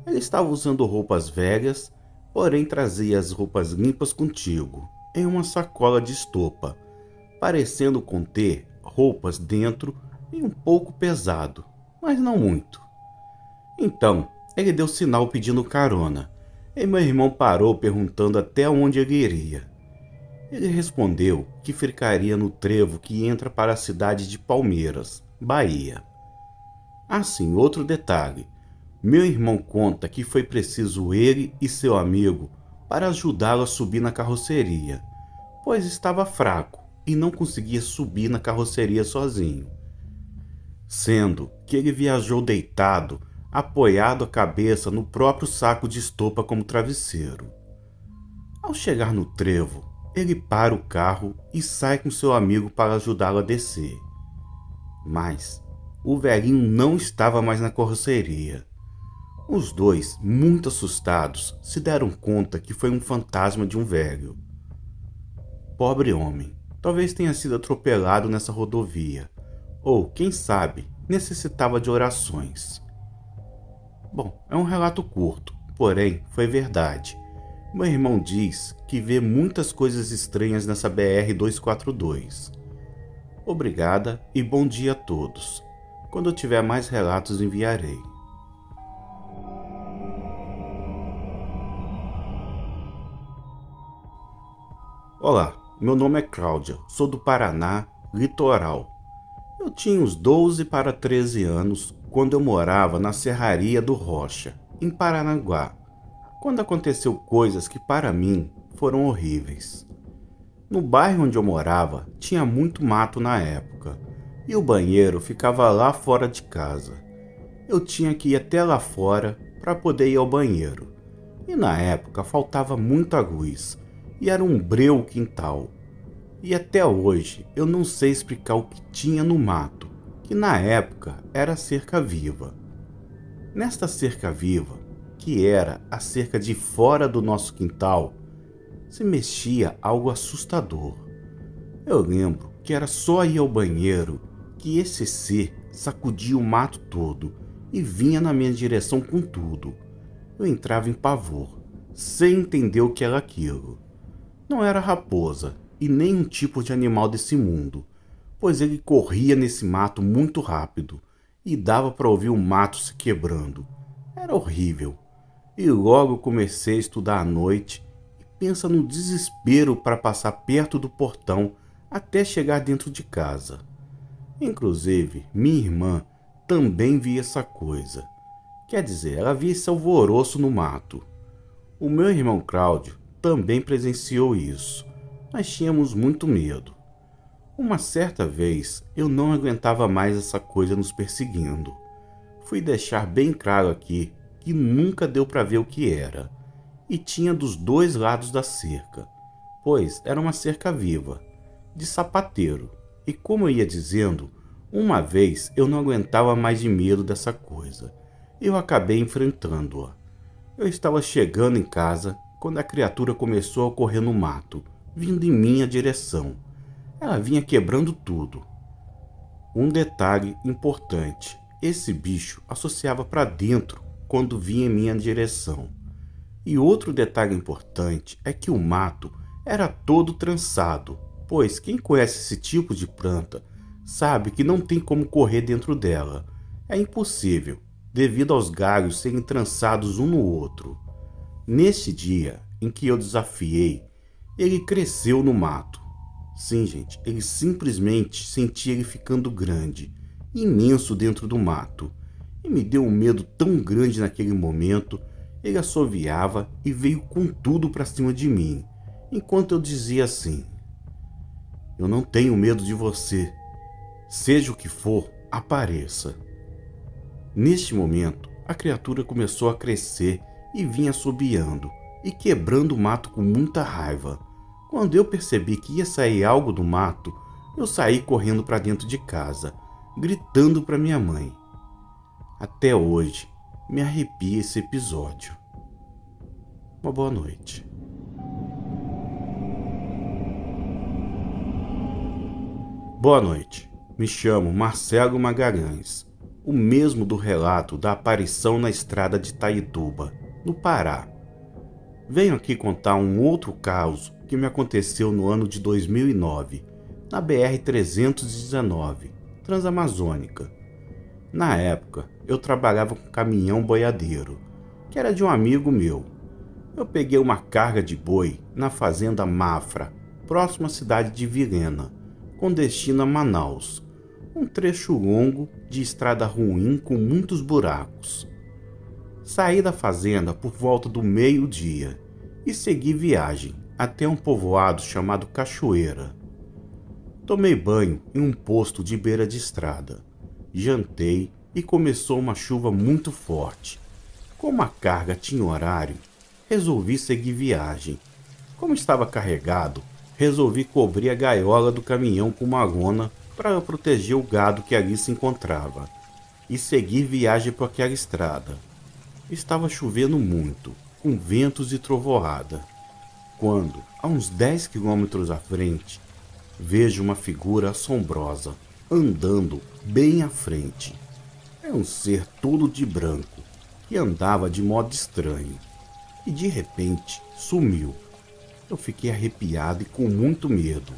Ele estava usando roupas velhas, porém trazia as roupas limpas contigo, em uma sacola de estopa, parecendo conter roupas dentro e um pouco pesado, mas não muito. Então, ele deu sinal pedindo carona, e meu irmão parou perguntando até onde ele iria. Ele respondeu que ficaria no trevo que entra para a cidade de Palmeiras, Bahia. Assim, outro detalhe. Meu irmão conta que foi preciso ele e seu amigo para ajudá-lo a subir na carroceria, pois estava fraco e não conseguia subir na carroceria sozinho. Sendo que ele viajou deitado, apoiado a cabeça no próprio saco de estopa como travesseiro. Ao chegar no trevo, ele para o carro e sai com seu amigo para ajudá-lo a descer. Mas o velhinho não estava mais na carroceria. Os dois, muito assustados, se deram conta que foi um fantasma de um velho. Pobre homem, talvez tenha sido atropelado nessa rodovia, ou, quem sabe, necessitava de orações. Bom, é um relato curto, porém foi verdade. Meu irmão diz que vê muitas coisas estranhas nessa BR-242. Obrigada e bom dia a todos. Quando eu tiver mais relatos, enviarei. Olá, meu nome é Cláudia, sou do Paraná, litoral. Eu tinha uns 12 para 13 anos quando eu morava na Serraria do Rocha, em Paranaguá, quando aconteceu coisas que para mim foram horríveis. No bairro onde eu morava tinha muito mato na época, e o banheiro ficava lá fora de casa. Eu tinha que ir até lá fora para poder ir ao banheiro, e na época faltava muita luz, e era um breu o quintal. E até hoje eu não sei explicar o que tinha no mato, que na época era cerca viva. Nesta cerca viva, que era a cerca de fora do nosso quintal, se mexia algo assustador. Eu lembro que era só ir ao banheiro que esse ser sacudia o mato todo e vinha na minha direção com tudo. Eu entrava em pavor, sem entender o que era aquilo. Não era raposa e nem um tipo de animal desse mundo, pois ele corria nesse mato muito rápido e dava para ouvir o mato se quebrando. Era horrível. E logo comecei a estudar à noite e pensa no desespero para passar perto do portão até chegar dentro de casa. Inclusive, minha irmã também via essa coisa. Quer dizer, ela via esse alvoroço no mato. O meu irmão Cláudio também presenciou isso. Nós tínhamos muito medo. Uma certa vez, eu não aguentava mais essa coisa nos perseguindo. Fui deixar bem claro aqui que nunca deu para ver o que era. E tinha dos dois lados da cerca, pois era uma cerca viva, de sapateiro. E como eu ia dizendo, uma vez eu não aguentava mais de medo dessa coisa. Eu acabei enfrentando-a. Eu estava chegando em casa quando a criatura começou a correr no mato, vindo em minha direção. Ela vinha quebrando tudo. Um detalhe importante: esse bicho associava para dentro quando vinha em minha direção. E outro detalhe importante é que o mato era todo trançado, pois quem conhece esse tipo de planta sabe que não tem como correr dentro dela. É impossível, devido aos galhos serem trançados um no outro. Neste dia em que eu desafiei, ele cresceu no mato. Sim, gente, ele simplesmente sentia ele ficando grande, imenso dentro do mato. E me deu um medo tão grande naquele momento. Ele assoviava e veio com tudo para cima de mim, enquanto eu dizia assim: eu não tenho medo de você. Seja o que for, apareça. Neste momento, a criatura começou a crescer e vinha assobiando e quebrando o mato com muita raiva. Quando eu percebi que ia sair algo do mato, eu saí correndo para dentro de casa, gritando para minha mãe. Até hoje, me arrepia esse episódio. Uma boa noite. Boa noite. Me chamo Marcelo Magalhães, o mesmo do relato da aparição na estrada de Itaituba, no Pará. Venho aqui contar um outro caso que me aconteceu no ano de 2009, na BR-319, Transamazônica. Na época, eu trabalhava com caminhão boiadeiro, que era de um amigo meu. Eu peguei uma carga de boi na fazenda Mafra, próxima à cidade de Vilhena, com destino a Manaus. Um trecho longo de estrada ruim com muitos buracos. Saí da fazenda por volta do meio-dia e segui viagem até um povoado chamado Cachoeira. Tomei banho em um posto de beira de estrada. Jantei e começou uma chuva muito forte. Como a carga tinha horário, resolvi seguir viagem. Como estava carregado, resolvi cobrir a gaiola do caminhão com uma lona para proteger o gado que ali se encontrava, e seguir viagem por aquela estrada. Estava chovendo muito, com ventos e trovoada, quando, a uns 10 quilômetros à frente, vejo uma figura assombrosa andando bem à frente. É um ser todo de branco, que andava de modo estranho, e de repente sumiu. Eu fiquei arrepiado e com muito medo.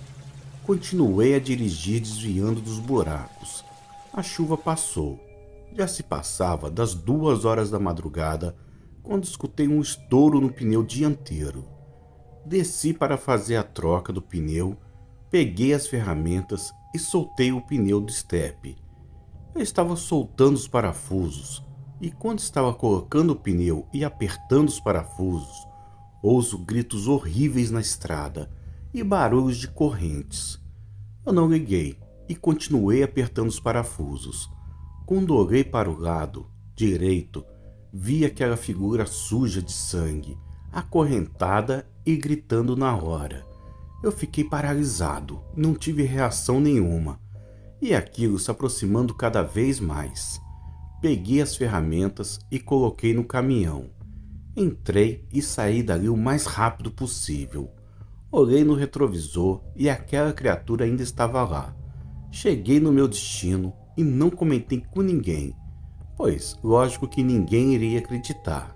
Continuei a dirigir desviando dos buracos. A chuva passou. Já se passava das 2 horas da madrugada quando escutei um estouro no pneu dianteiro. Desci para fazer a troca do pneu, peguei as ferramentas e soltei o pneu do estepe. Eu estava soltando os parafusos e quando estava colocando o pneu e apertando os parafusos, ouço gritos horríveis na estrada e barulhos de correntes. Eu não liguei e continuei apertando os parafusos. Quando olhei para o lado direito, vi aquela figura suja de sangue, acorrentada e gritando na hora. Eu fiquei paralisado, não tive reação nenhuma, e aquilo se aproximando cada vez mais. Peguei as ferramentas e coloquei no caminhão. Entrei e saí dali o mais rápido possível. Olhei no retrovisor e aquela criatura ainda estava lá. Cheguei no meu destino e não comentei com ninguém, pois lógico que ninguém iria acreditar.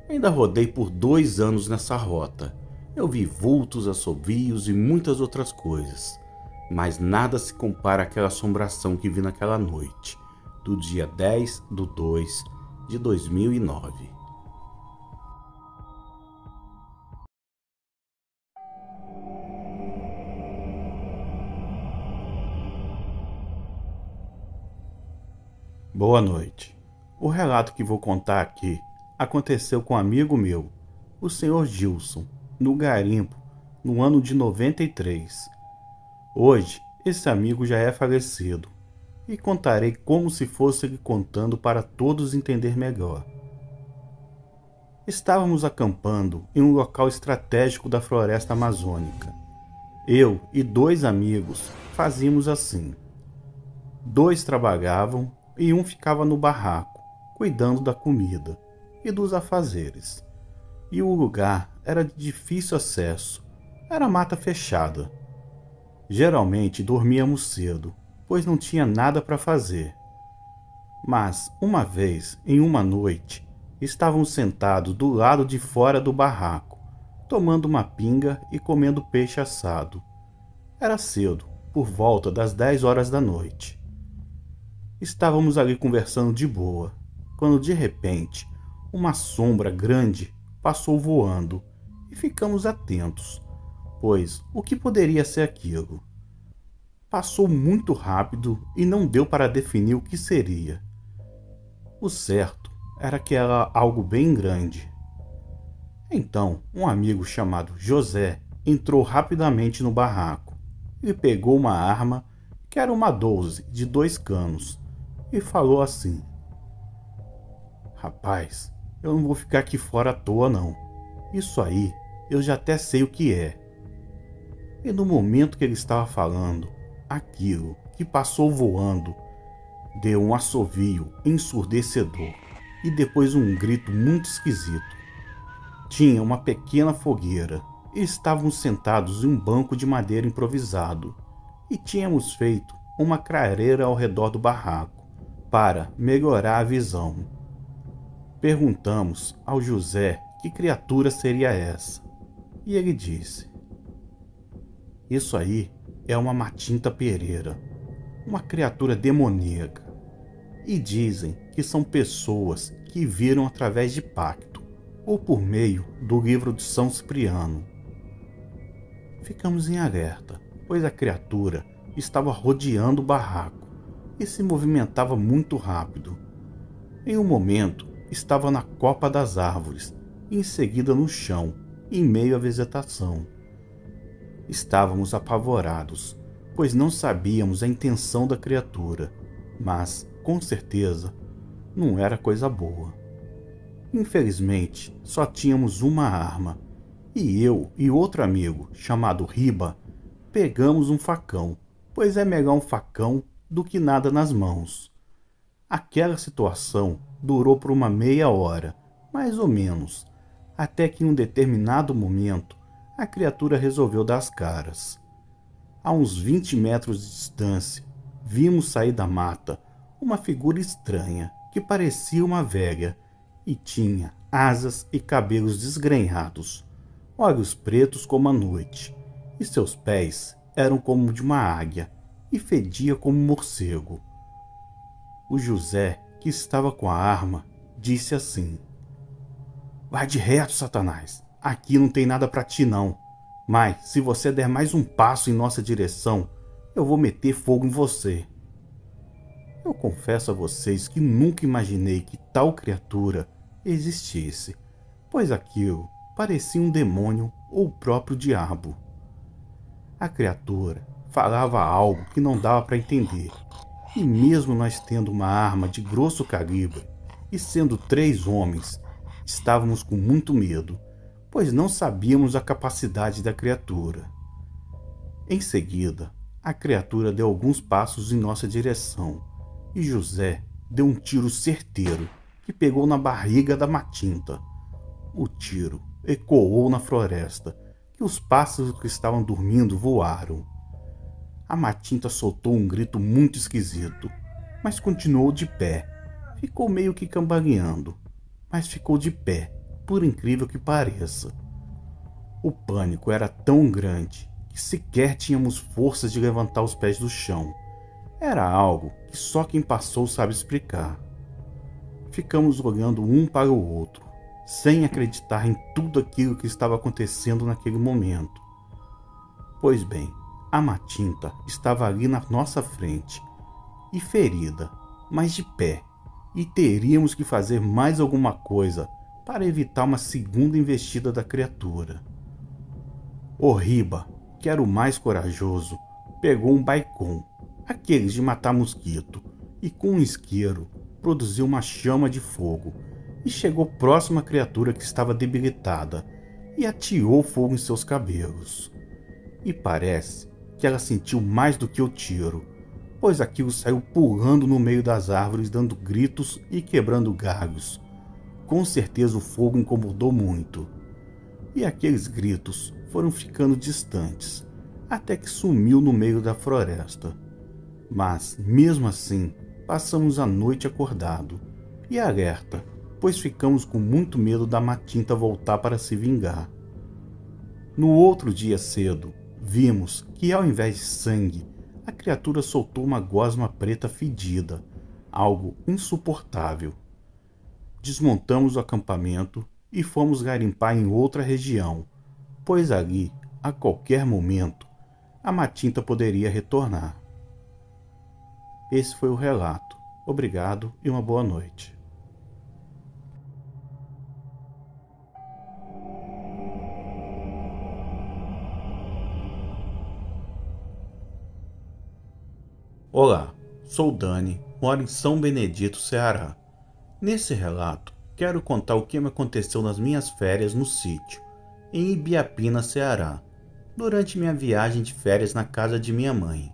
Ainda rodei por 2 anos nessa rota. Eu vi vultos, assovios e muitas outras coisas, mas nada se compara àquela assombração que vi naquela noite, do dia 10/2 de 2009. Boa noite. O relato que vou contar aqui aconteceu com um amigo meu, o Sr. Gilson, no garimpo, no ano de 93. Hoje, esse amigo já é falecido, e contarei como se fosse ele contando para todos entender melhor. Estávamos acampando em um local estratégico da floresta amazônica. Eu e 2 amigos fazíamos assim. 2 trabalhavam e um ficava no barraco, cuidando da comida e dos afazeres. E o lugar era de difícil acesso, era mata fechada. Geralmente dormíamos cedo, pois não tinha nada para fazer. Mas, uma vez, em uma noite, estávamos sentados do lado de fora do barraco, tomando uma pinga e comendo peixe assado. Era cedo, por volta das 10 horas da noite. Estávamos ali conversando de boa, quando de repente, uma sombra grande passou voando e ficamos atentos, pois o que poderia ser aquilo? Passou muito rápido e não deu para definir o que seria. O certo era que era algo bem grande. Então, um amigo chamado José entrou rapidamente no barraco e pegou uma arma que era uma 12 de 2 canos e falou assim: "Rapaz, eu não vou ficar aqui fora à toa não. Isso aí eu já até sei o que é." E no momento que ele estava falando, aquilo que passou voando deu um assovio ensurdecedor e depois um grito muito esquisito. Tinha uma pequena fogueira e estávamos sentados em um banco de madeira improvisado e tínhamos feito uma clareira ao redor do barraco para melhorar a visão. Perguntamos ao José que criatura seria essa e ele disse: "Isso aí é uma matinta pereira, uma criatura demoníaca. E dizem que são pessoas que viram através de pacto, ou por meio do livro de São Cipriano." Ficamos em alerta, pois a criatura estava rodeando o barraco e se movimentava muito rápido. Em um momento, estava na copa das árvores e em seguida no chão, em meio à vegetação. Estávamos apavorados, pois não sabíamos a intenção da criatura, mas, com certeza, não era coisa boa. Infelizmente, só tínhamos uma arma, e eu e outro amigo, chamado Riba, pegamos um facão, pois é melhor um facão do que nada nas mãos. Aquela situação durou por uma meia hora, mais ou menos, até que em um determinado momento a criatura resolveu dar as caras. A uns 20 metros de distância, vimos sair da mata uma figura estranha que parecia uma velha e tinha asas e cabelos desgrenhados, olhos pretos como a noite, e seus pés eram como de uma águia e fedia como um morcego. O José, que estava com a arma, disse assim: "Vai de reto, Satanás. Aqui não tem nada para ti não. Mas se você der mais um passo em nossa direção, eu vou meter fogo em você." Eu confesso a vocês que nunca imaginei que tal criatura existisse, pois aquilo parecia um demônio ou o próprio diabo. A criatura falava algo que não dava para entender, e mesmo nós tendo uma arma de grosso calibre e sendo 3 homens, estávamos com muito medo, pois não sabíamos a capacidade da criatura. Em seguida, a criatura deu alguns passos em nossa direção, e José deu um tiro certeiro que pegou na barriga da matinta. O tiro ecoou na floresta, que os pássaros que estavam dormindo voaram. A Matinta soltou um grito muito esquisito, mas continuou de pé. Ficou meio que cambaleando, mas ficou de pé, por incrível que pareça. O pânico era tão grande que sequer tínhamos forças de levantar os pés do chão. Era algo que só quem passou sabe explicar. Ficamos olhando um para o outro, sem acreditar em tudo aquilo que estava acontecendo naquele momento. Pois bem, a Matinta estava ali na nossa frente, e ferida, mas de pé, e teríamos que fazer mais alguma coisa para evitar uma segunda investida da criatura. O Riba, que era o mais corajoso, pegou um baicon, aqueles de matar mosquito, e com um isqueiro produziu uma chama de fogo e chegou próximo à criatura que estava debilitada e ateou fogo em seus cabelos. E parece que ela sentiu mais do que o tiro, pois aquilo saiu pulando no meio das árvores, dando gritos e quebrando galhos. Com certeza o fogo incomodou muito. E aqueles gritos foram ficando distantes, até que sumiu no meio da floresta. Mas, mesmo assim, passamos a noite acordado e alerta, pois ficamos com muito medo da Matinta voltar para se vingar. No outro dia cedo, vimos que ao invés de sangue, a criatura soltou uma gosma preta fedida, algo insuportável. Desmontamos o acampamento e fomos garimpar em outra região, pois ali, a qualquer momento, a Matinta poderia retornar. Esse foi o relato. Obrigado e uma boa noite. Olá, sou Dani, moro em São Benedito, Ceará. Nesse relato, quero contar o que me aconteceu nas minhas férias no sítio, em Ibiapina, Ceará, durante minha viagem de férias na casa de minha mãe.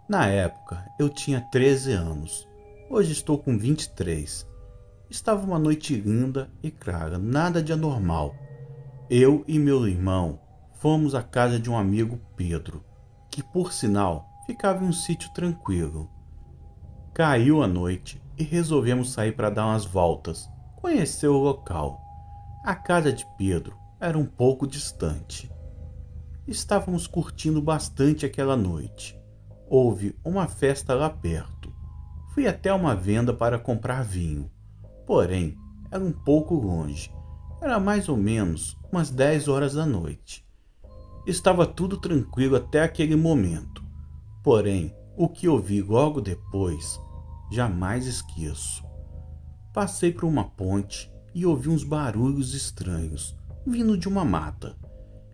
Na época, eu tinha 13 anos, hoje estou com 23. Estava uma noite linda e clara, nada de anormal. Eu e meu irmão fomos à casa de um amigo, Pedro, que por sinal ficava em um sítio tranquilo. Caiu a noite e resolvemos sair para dar umas voltas, conhecer o local. A casa de Pedro era um pouco distante. Estávamos curtindo bastante aquela noite. Houve uma festa lá perto. Fui até uma venda para comprar vinho. Porém, era um pouco longe. Era mais ou menos umas 10 horas da noite. Estava tudo tranquilo até aquele momento. Porém, o que ouvi logo depois, jamais esqueço. Passei por uma ponte e ouvi uns barulhos estranhos, vindo de uma mata.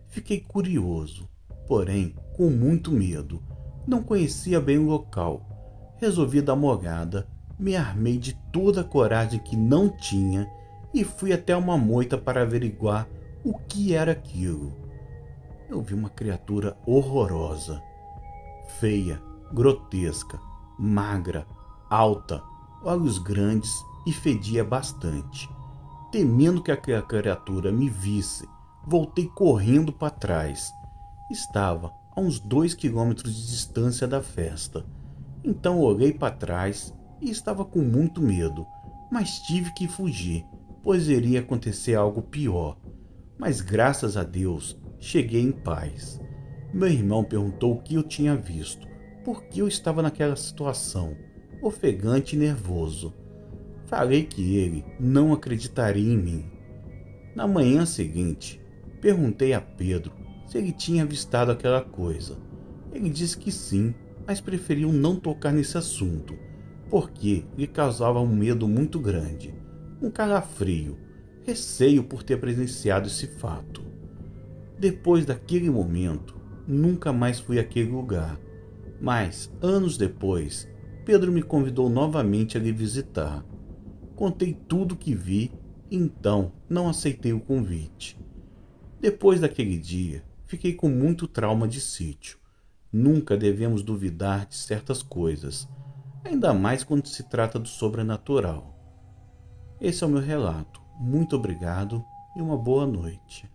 Fiquei curioso, porém com muito medo. Não conhecia bem o local. Resolvi dar uma olhada, me armei de toda a coragem que não tinha e fui até uma moita para averiguar o que era aquilo. Eu vi uma criatura horrorosa. Feia, grotesca, magra, alta, olhos grandes e fedia bastante. Temendo que aquela criatura me visse, voltei correndo para trás. Estava a uns 2 quilômetros de distância da festa. Então olhei para trás e estava com muito medo, mas tive que fugir, pois iria acontecer algo pior. Mas graças a Deus, cheguei em paz. Meu irmão perguntou o que eu tinha visto, por que eu estava naquela situação, ofegante e nervoso. Falei que ele não acreditaria em mim. Na manhã seguinte, perguntei a Pedro se ele tinha avistado aquela coisa. Ele disse que sim, mas preferiu não tocar nesse assunto, porque lhe causava um medo muito grande, um calafrio, receio por ter presenciado esse fato. Depois daquele momento, nunca mais fui àquele lugar, mas, anos depois, Pedro me convidou novamente a lhe visitar. Contei tudo o que vi, então não aceitei o convite. Depois daquele dia, fiquei com muito trauma de sítio. Nunca devemos duvidar de certas coisas, ainda mais quando se trata do sobrenatural. Esse é o meu relato. Muito obrigado e uma boa noite.